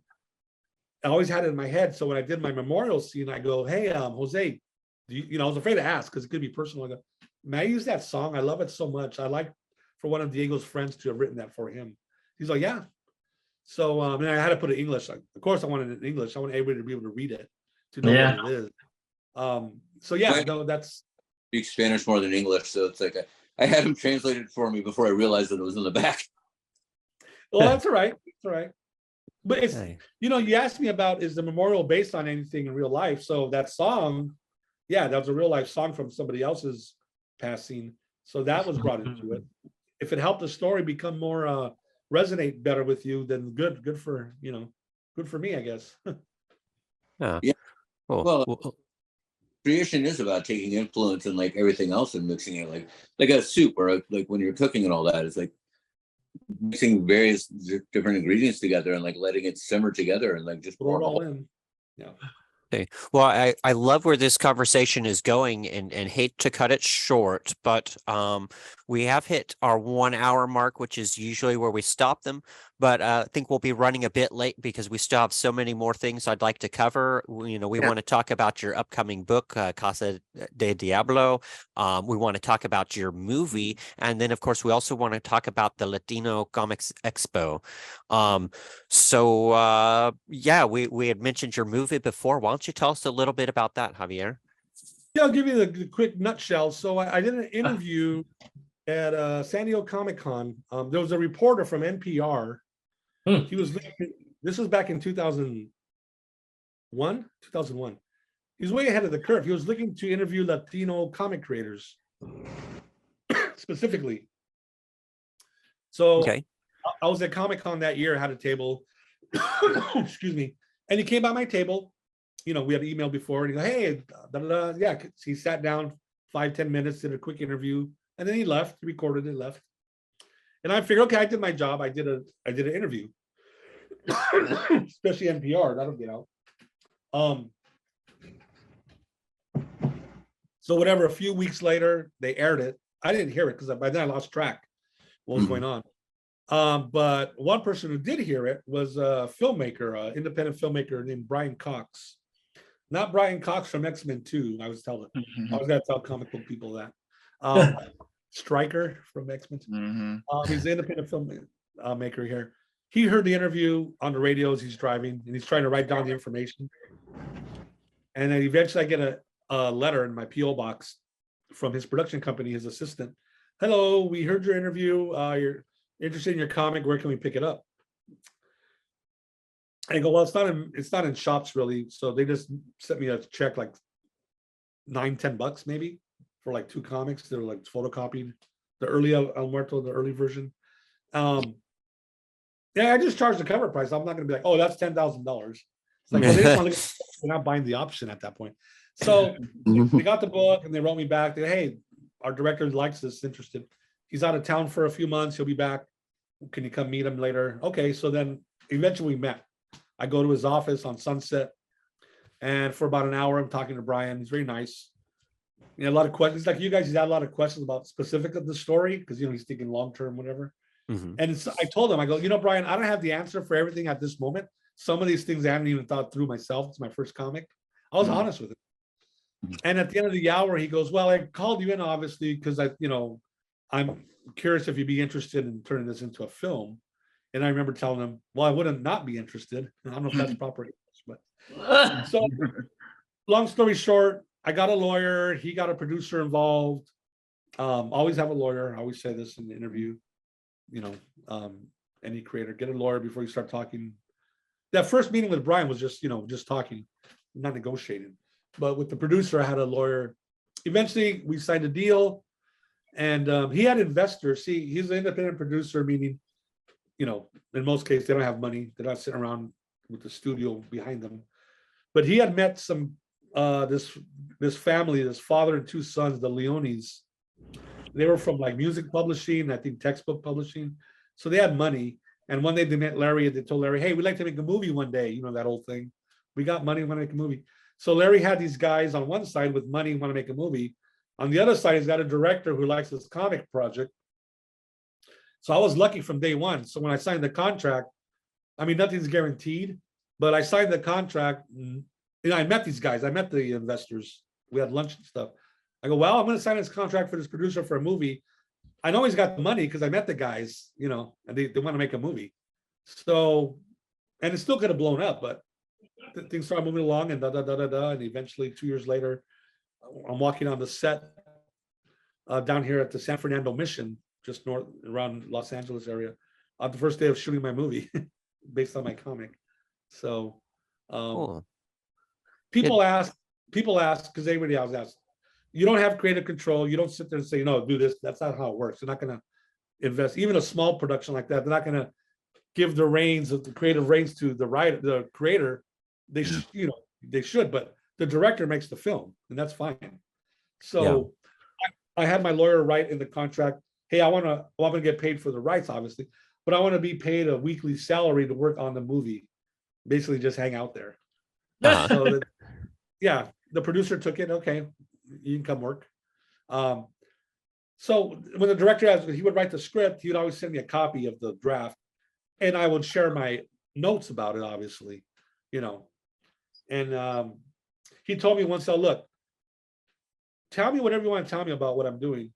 I always had it in my head. So when I did my memorial scene, I go, hey, Jose, I was afraid to ask because it could be personal. I go, may I use that song? I love it so much. I like for one of Diego's friends to have written that for him. He's like, yeah. So and I had to put it in English. Of course, I wanted it in English. I want everybody to be able to read it, to know what it is. So yeah, no, that's Speak Spanish more than English, so it's like I had him translated for me before I realized that it was in the back. well, that's all right. It's all right. But it's you asked me about is the memorial based on anything in real life? So that song, yeah, that was a real life song from somebody else's passing. So that was brought into it. If it helped the story become more resonate better with you, then good for me, I guess. Yeah. Well, creation is about taking influence and like everything else and mixing it like a soup or like when you're cooking and all that. It's like mixing various different ingredients together and like letting it simmer together and like just Throw it all in. Yeah. Okay. Well, I love where this conversation is going and hate to cut it short, but we have hit our 1 hour mark, which is usually where we stop them. But I think we'll be running a bit late because we still have so many more things I'd like to cover. We want to talk about your upcoming book, Casa de Diablo. We want to talk about your movie. And then, of course, we also want to talk about the Latino Comics Expo. Yeah, we had mentioned your movie before. Why don't you tell us a little bit about that, Javier? Yeah, I'll give you the quick nutshell. So I did an interview at San Diego Comic-Con. There was a reporter from NPR. He was this was back in 2001. He was way ahead of the curve. He was looking to interview Latino comic creators specifically. So I was at Comic-Con that year, had a table, excuse me, and he came by my table. We had email before, and he go, hey, yeah. He sat down 5-10 minutes, did a quick interview, and then he left. He recorded it, left. And I figured, okay, I did my job. I did an interview, especially NPR. That'll get out. So whatever. A few weeks later, they aired it. I didn't hear it because by then I lost track what was going on. But one person who did hear it was a filmmaker, independent filmmaker named Brian Cox. Not Brian Cox from X-Men 2. I was going to tell comic book people that. Stryker from X-Men 2. He's an independent filmmaker here. He heard the interview on the radio as he's driving, and he's trying to write down the information. And then eventually I get a letter in my P.O. box from his production company, his assistant. Hello, we heard your interview. You're interested in your comic. Where can we pick it up? I go, well, it's not in shops really. So they just sent me a check like $9-10 maybe for like 2 comics. They were like photocopied. The early El Muerto, the early version. Yeah, I just charged the cover price. I'm not going to be like, oh, that's $10,000. It's like, well, they just want to they're not buying the option at that point. So they got the book and they wrote me back. They, hey, our director likes this, interested. He's out of town for a few months. He'll be back. Can you come meet him later? Okay, so then eventually we met. I go to his office on Sunset, and for about an hour, I'm talking to Brian. He's very nice. A lot of questions. Like you guys, he's had a lot of questions about specific of the story because he's thinking long term, whatever. And I told him, I go, Brian, I don't have the answer for everything at this moment. Some of these things I haven't even thought through myself. It's my first comic. I was honest with him. And at the end of the hour, he goes, well, I called you in obviously because I'm curious if you'd be interested in turning this into a film. And I remember telling him, well, I wouldn't not be interested. I don't know if that's proper English, but so long story short, I got a lawyer. He got a producer involved. Always have a lawyer. I always say this in the interview. Any creator, get a lawyer before you start talking. That first meeting with Brian was just talking, not negotiating. But with the producer, I had a lawyer. Eventually, we signed a deal, and he had investors. See, he's an independent producer, meaning, in most cases, they don't have money. They're not sitting around with the studio behind them. But he had met some this family, this father and 2 sons, the Leones, They were from like music publishing, I think textbook publishing. So they had money. And one day they met Larry and they told Larry, hey, we'd like to make a movie one day. You know, that old thing. We got money, we want to make a movie. So Larry had these guys on one side with money, want to make a movie. On the other side, he's got a director who likes this comic project. So I was lucky from day one. So when I signed the contract, I mean, nothing's guaranteed, but I signed the contract. You know, I met these guys. I met the investors. We had lunch and stuff. I go, well, I'm going to sign this contract for this producer for a movie. I know he's got the money because I met the guys, you know, and they want to make a movie. So, and it still could have blown up, but things started moving along and and eventually 2 years later, I'm walking on the set down here at the San Fernando Mission, just north around Los Angeles area, on the first day of shooting my movie based on my comic. So Cool. people ask, because everybody else asks, you don't have creative control. You don't sit there and say, no, do this. That's not how it works. They're not going to invest, even a small production like that. They're not going to give the reins of the creative reins to the writer, the creator. They should, you know, they should, but the director makes the film, and that's fine. So I had my lawyer write in the contract, hey, I'm gonna get paid for the rights, obviously, but I want to be paid a weekly salary to work on the movie, basically just hang out there. So that, yeah, the producer took it. Okay, you can come work. So when the director asked, he would write the script, he would always send me a copy of the draft, and I would share my notes about it, obviously, you know. And he told me once, look, tell me whatever you want to tell me about what I'm doing,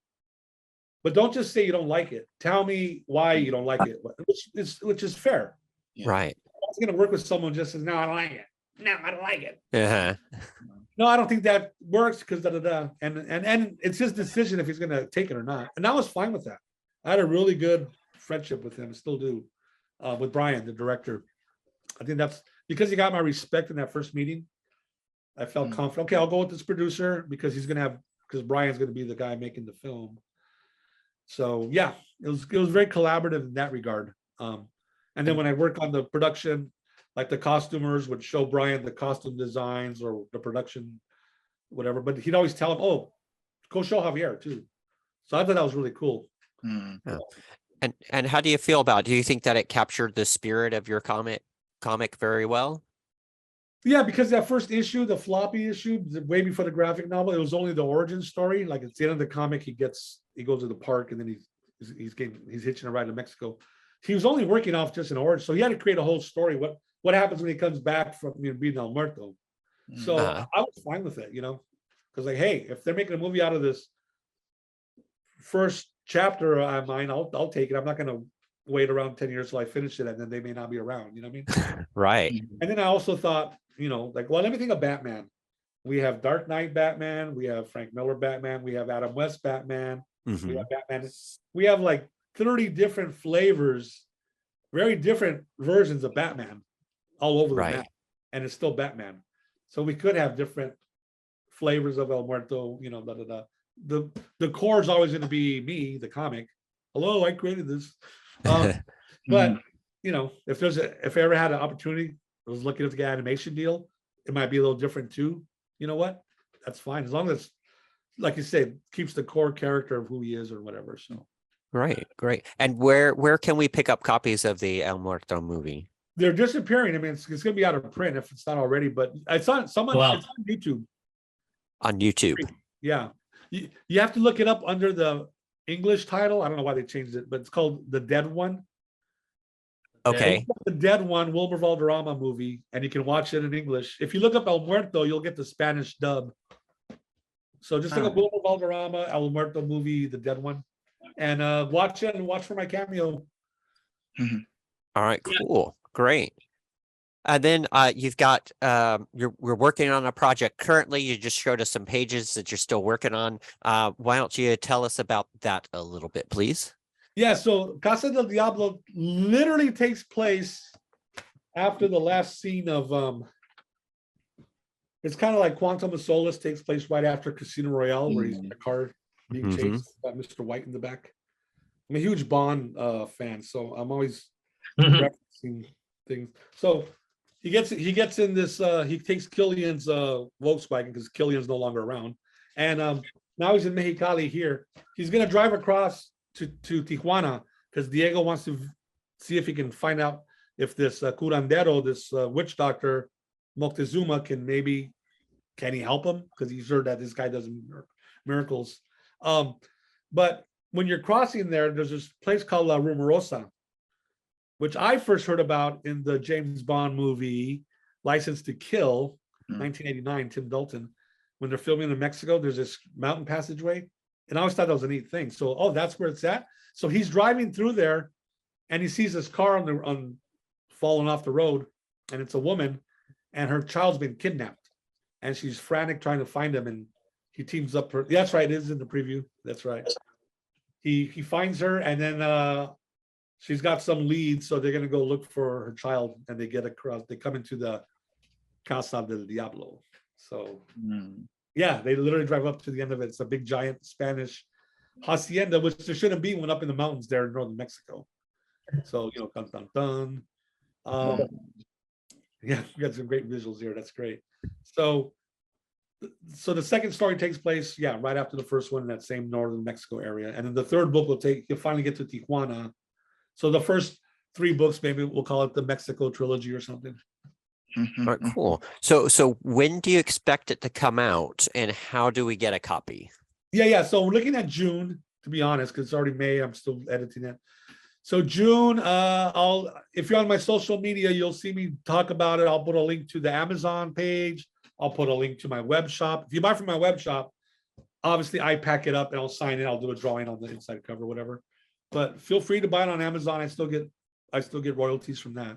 but don't just say you don't like it. Tell me why you don't like it, which is fair. Right. I was going to work with someone who just says, no, I don't like it. No, I don't like it. Uh-huh. No, I don't think that works because and it's his decision if he's going to take it or not. And I was fine with that. I had a really good friendship with him, still do, with Brian, the director. I think that's because he got my respect in that first meeting. I felt confident. Okay, I'll go with this producer because Brian's going to be the guy making the film. So yeah, it was very collaborative in that regard. And then when I work on the production, like the costumers would show Brian the costume designs or the production, whatever. But he'd always tell him, "Oh, go show Javier too." So I thought that was really cool. Yeah. And how do you feel about it? Do you think that it captured the spirit of your comic very well? Yeah, because that first issue, the floppy issue, way before the graphic novel, it was only the origin story. Like at the end of the comic, he goes to the park and then he's hitching a ride to Mexico. He was only working off just an origin, so he had to create a whole story. What happens when he comes back from being El Muerto? So I was fine with it, you know, because like, hey, if they're making a movie out of this first chapter of mine, I'll take it. I'm not going to wait around 10 years till I finish it, and then they may not be around. You know what I mean? Right. And then I also thought, you know, like, well, let me think of Batman. We have Dark Knight Batman. We have Frank Miller Batman. We have Adam West Batman. Mm-hmm. We have Batman. We have like 30 different flavors, very different versions of Batman all over the map. And it's still Batman. So we could have different flavors of El Muerto, you know, The core is always going to be me, the comic. Hello, I created this. But you know, if I ever had an opportunity, I was looking at the animation deal, it might be a little different too. You know what? That's fine. As long as, like you say, keeps the core character of who he is or whatever. So great. And where can we pick up copies of the El Muerto movie? They're disappearing. I mean, it's going to be out of print if it's not already, but it's on it's on YouTube. On YouTube. Yeah. You have to look it up under the English title. I don't know why they changed it, but it's called The Dead One. Okay. The Dead One, Wilmer Valderrama movie, and you can watch it in English. If you look up El Muerto, you'll get the Spanish dub. So just look up Wilmer Valderrama, El Muerto movie, The Dead One, and watch it and watch for my cameo. All right, cool. Great. And then you've got we're working on a project currently. You just showed us some pages that you're still working on. Why don't you tell us about that a little bit, please? Yeah, so Casa del Diablo literally takes place after the last scene of it's kind of like Quantum of Solace takes place right after Casino Royale, where he's in the car being chased by Mr. White in the back. I'm a huge Bond fan, so I'm always referencing things. So he gets in this he takes Killian's Volkswagen because Killian's no longer around, and Now he's in Mexicali here. He's gonna drive across to Tijuana because Diego wants to see if he can find out if this curandero, this witch doctor, Moctezuma, can he help him? Because he's heard that this guy does miracles. But when you're crossing there, there's this place called La Rumorosa, which I first heard about in the James Bond movie License to Kill, 1989, Tim Dalton. When they're filming in Mexico, there's this mountain passageway. And I always thought that was a neat thing. So, oh, that's where it's at. So he's driving through there and he sees this car on falling off the road, and it's a woman, and her child's been kidnapped. And she's frantic trying to find him, and he teams up her. That's right, it is in the preview. That's right. He finds her, and then she's got some leads, so they're gonna go look for her child, and they get across, they come into the Casa del Diablo. So yeah, they literally drive up to the end of it. It's a big giant Spanish hacienda, which there shouldn't be one up in the mountains there in northern Mexico. So, you know, dun dun dun. Yeah, we got some great visuals here. That's great. So the second story takes place, yeah, right after the first one in that same northern Mexico area. And then the third book you'll finally get to Tijuana. So the first 3 books, maybe we'll call it the Mexico trilogy or something. All right, cool. So when do you expect it to come out, and how do we get a copy? Yeah. So we're looking at June, to be honest, because it's already May. I'm still editing it. So June, if you're on my social media, you'll see me talk about it. I'll put a link to the Amazon page. I'll put a link to my web shop. If you buy from my web shop, obviously I pack it up and I'll sign it. I'll do a drawing on the inside cover, whatever. But feel free to buy it on Amazon. I still get royalties from that.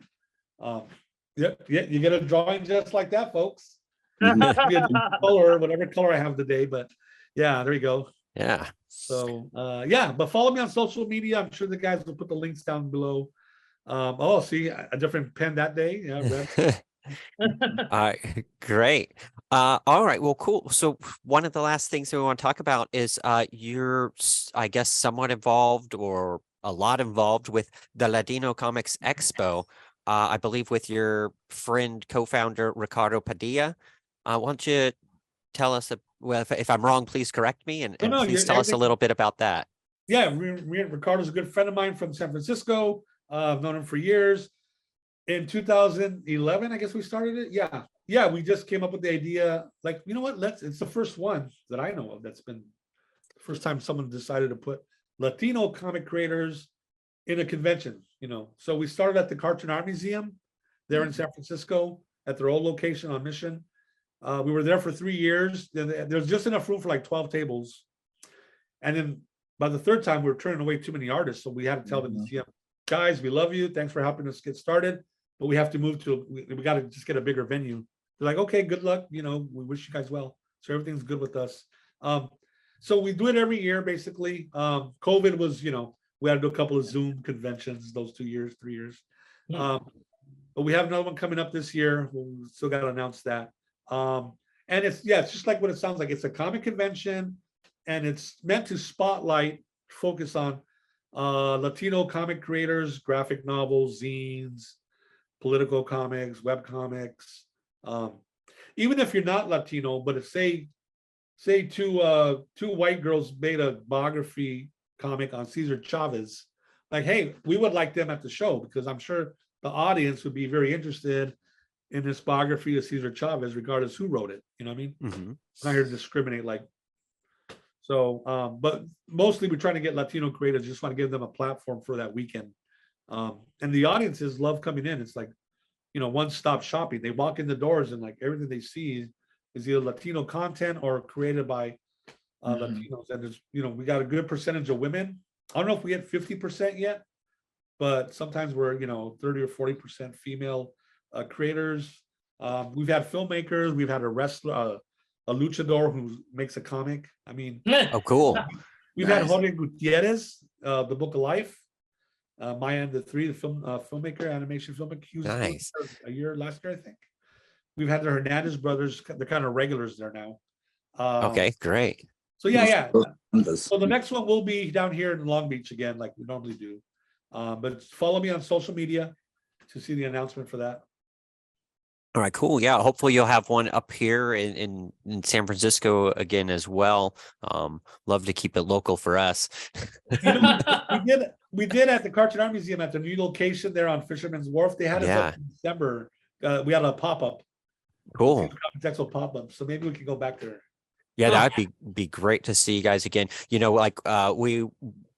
Yeah, you get a drawing just like that, folks. Color, whatever color I have today. But yeah, there you go. Yeah. So yeah, but follow me on social media. I'm sure the guys will put the links down below. Oh, see, a different pen that day. Yeah, great. All right, well, cool. So one of the last things that we want to talk about is you're, I guess, somewhat involved or a lot involved with the Latino Comics Expo. I believe with your friend, co-founder Ricardo Padilla. Why don't you tell us, well, if I'm wrong, please correct me, and please tell us a little bit about that. Yeah, Ricardo's a good friend of mine from San Francisco. I've known him for years. In 2011, I guess we started it. Yeah, we just came up with the idea, like, you know what, it's the first one that I know of that's been the first time someone decided to put Latino comic creators in a convention, you know. So we started at the Cartoon Art Museum there in San Francisco at their old location on Mission. We were there for 3 years. There was just enough room for like 12 tables. And then by the third time, we were turning away too many artists. So we had to tell the museum, guys, we love you. Thanks for helping us get started. But we have to move to, we got to just get a bigger venue. They're like, okay, good luck. You know, we wish you guys well. So everything's good with us. So we do it every year, basically. COVID was, you know, we had to do a couple of Zoom conventions those 2 years, 3 years. But we have another one coming up this year. We still got to announce that. And it's just like what it sounds like. It's a comic convention, and it's meant to spotlight, focus on Latino comic creators, graphic novels, zines, political comics, web comics. Even if you're not Latino, but if say two white girls made a biography comic on Cesar Chavez, like, hey, we would like them at the show, because I'm sure the audience would be very interested in this biography of Cesar Chavez, regardless who wrote it. You know what I mean? I'm not here to discriminate, like. So, but mostly we're trying to get Latino creators, just want to give them a platform for that weekend. And the audiences love coming in. It's like, you know, one-stop shopping. They walk in the doors and like everything they see is either Latino content or created by Latinos. And there's, you know, we got a good percentage of women. I don't know if we hit 50% yet, but sometimes we're, you know, 30 or 40% female creators. We've had filmmakers. We've had a wrestler, a luchador who makes a comic. I mean, oh, cool. We've had Jorge Gutierrez, the Book of Life. Maya and the Three, the filmmaker, animation filmmaker. He was a year last year, I think. We've had the Hernandez brothers. They're kind of regulars there now. Okay, great. So yeah. So the next one will be down here in Long Beach again, like we normally do. But follow me on social media to see the announcement for that. All right, cool. Yeah, hopefully you'll have one up here in San Francisco again as well. Love to keep it local for us. You know, we did at the Cartoon Art Museum at the new location there on Fisherman's Wharf. They had us Yeah. up in December. We had a pop-up. Cool. Texel pop-up. So maybe we can go back there. Yeah, Huh. that'd be great to see you guys again. You know, like we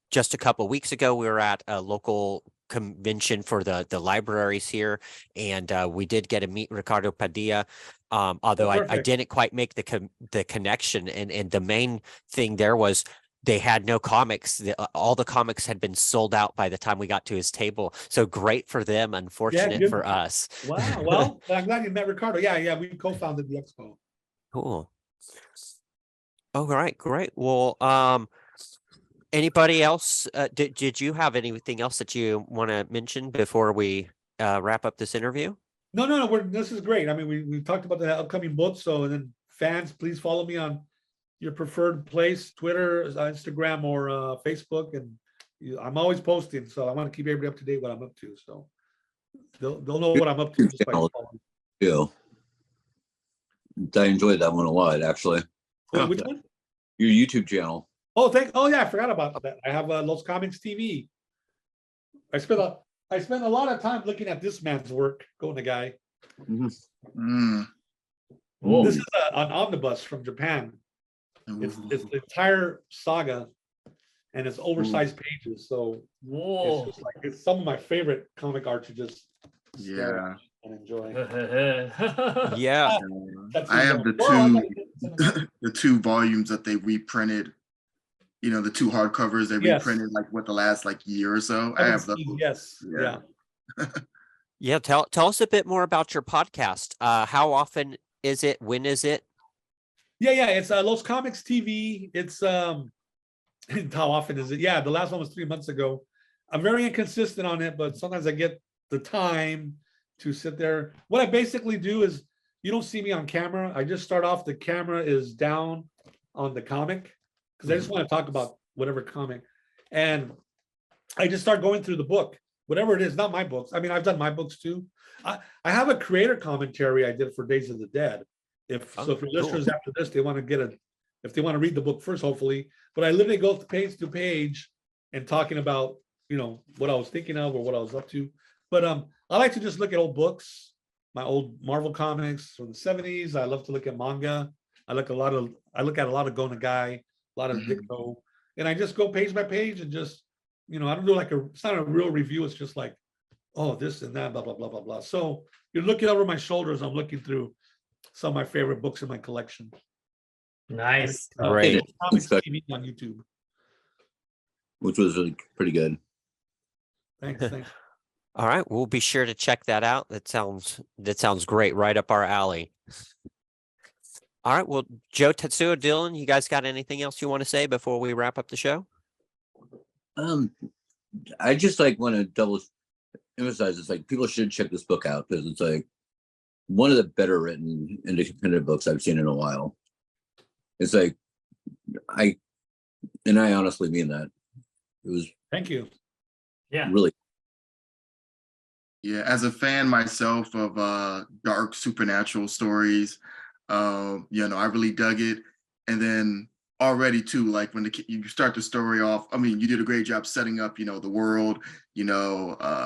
just a couple weeks ago we were at a local convention for the libraries here, and we did get to meet Ricardo Padilla. Although I perfect. didn't quite make the connection, and the main thing there was they had no comics. All the comics had been sold out by the time we got to his table. So great for them, unfortunate good. for us. Wow. Well, I'm glad you met Ricardo. Yeah, we co-founded the expo. Cool. All right, great. Well, anybody else? Did you have anything else that you want to mention before we wrap up this interview? No. This is great. I mean, we talked about the upcoming book. So, and then fans, please follow me on your preferred place, Twitter, Instagram, or Facebook. And I'm always posting. So I want to keep everybody up to date what I'm up to. So they'll know what I'm up to just by following. Yeah. I enjoyed that one a lot, actually. Which one? Your YouTube channel. Oh, yeah, I forgot about that. I have Los Comics TV. I spent a lot of time looking at this man's work, going the guy. Mm. This is an omnibus from Japan. It's the entire saga, and it's oversized pages. So Whoa. it's just like it's some of my favorite comic art to just Yeah. and enjoy. Yeah. I have the two volumes that they reprinted. You know, the two hardcovers they reprinted like the last year or so. I have those. Yes. Yeah. Yeah. Tell us a bit more about your podcast. How often is it? When is it? Yeah. It's Los Comics TV. It's how often is it? Yeah, the last one was 3 months ago. I'm very inconsistent on it, but sometimes I get the time to sit there. What I basically do is you don't see me on camera. I just start off, the camera is down on the comic because I just want to talk about whatever comic. And I just start going through the book, whatever it is, not my books. I mean, I've done my books too. I have a creator commentary I did for Days of the Dead. If your listeners after this, they want to if they want to read the book first, hopefully. But I literally go page to page and talking about, what I was thinking of or what I was up to. But I like to just look at old books, my old Marvel comics from the 70s. I love to look at manga. I look at a lot of Go Nagai, a lot of Ditko. And I just go page by page and just, I don't do it's not a real review. It's just like, oh, this and that, blah, blah, blah, blah, blah. So you're looking over my shoulders. I'm looking through some of my favorite books in my collection. Nice. Great. Comics TV on YouTube. Which was really pretty good. Thanks. All right, we'll be sure to check that out. That sounds great, right up our alley. All right, well, Joe, Tetsuo, Dylan, you guys got anything else you want to say before we wrap up the show? I just want to double emphasize it's people should check this book out because it's one of the better written independent books I've seen in a while. It's I honestly mean that. It was Thank you. Yeah. Really. Yeah, as a fan myself of dark supernatural stories, I really dug it. And then already too, when you start the story off, I mean, you did a great job setting up, the world, Diego,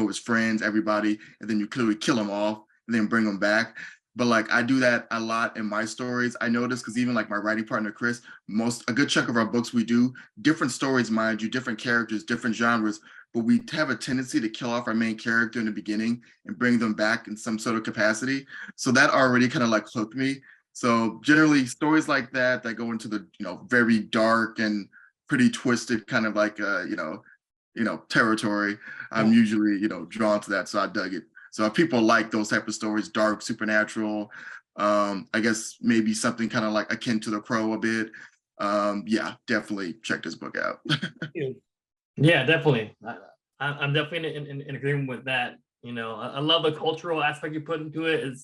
his friends, everybody, and then you clearly kill them off and then bring them back. But I do that a lot in my stories. I notice because even my writing partner Chris, a good chunk of our books we do different stories, mind you, different characters, different genres, but we have a tendency to kill off our main character in the beginning and bring them back in some sort of capacity. So that already kind of hooked me. So generally stories like that go into the very dark and pretty twisted kind of territory. I'm usually drawn to that, so I dug it. So if people like those type of stories, dark, supernatural, I guess maybe something kind of akin to The Crow a bit. Definitely check this book out. Yeah, definitely. I'm definitely in agreement with that. I love the cultural aspect you put into it.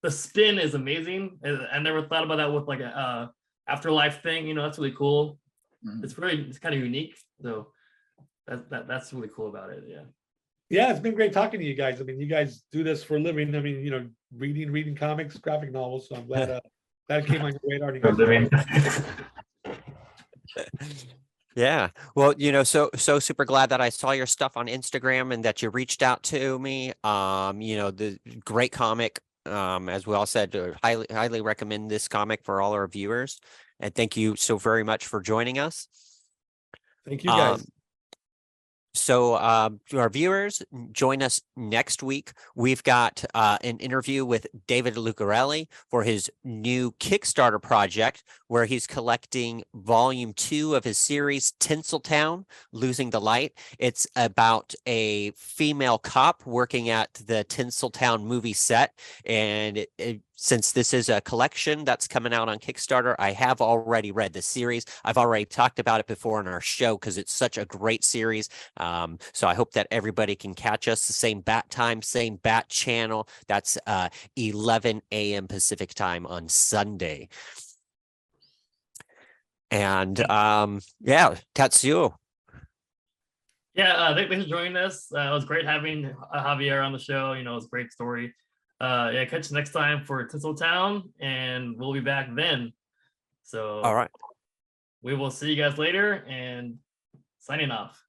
The spin is amazing. I never thought about that with a afterlife thing. That's really cool. Mm-hmm. It's kind of unique. So that's really cool about it. Yeah. Yeah, it's been great talking to you guys. I mean, you guys do this for a living. I mean, reading comics, graphic novels. So I'm glad that came on your radar. And you For guys living. Yeah. Well, so super glad that I saw your stuff on Instagram and that you reached out to me. The great comic. As we all said, highly recommend this comic for all our viewers. And thank you so very much for joining us. Thank you guys. So to our viewers, join us next week. We've got an interview with David Lucarelli for his new Kickstarter project, where he's collecting volume 2 of his series, Tinseltown, Losing the Light. It's about a female cop working at the Tinseltown movie set. And since this is a collection that's coming out on Kickstarter, I have already read the series. I've already talked about it before in our show because it's such a great series. So I hope that everybody can catch us the same bat time, same bat channel. That's 11 a.m. Pacific time on Sunday. And Tatsuo. Yeah, thanks for joining us. It was great having Javier on the show. It was a great story. Catch you next time for Tinseltown, and we'll be back then. So All right. we will see you guys later, and signing off.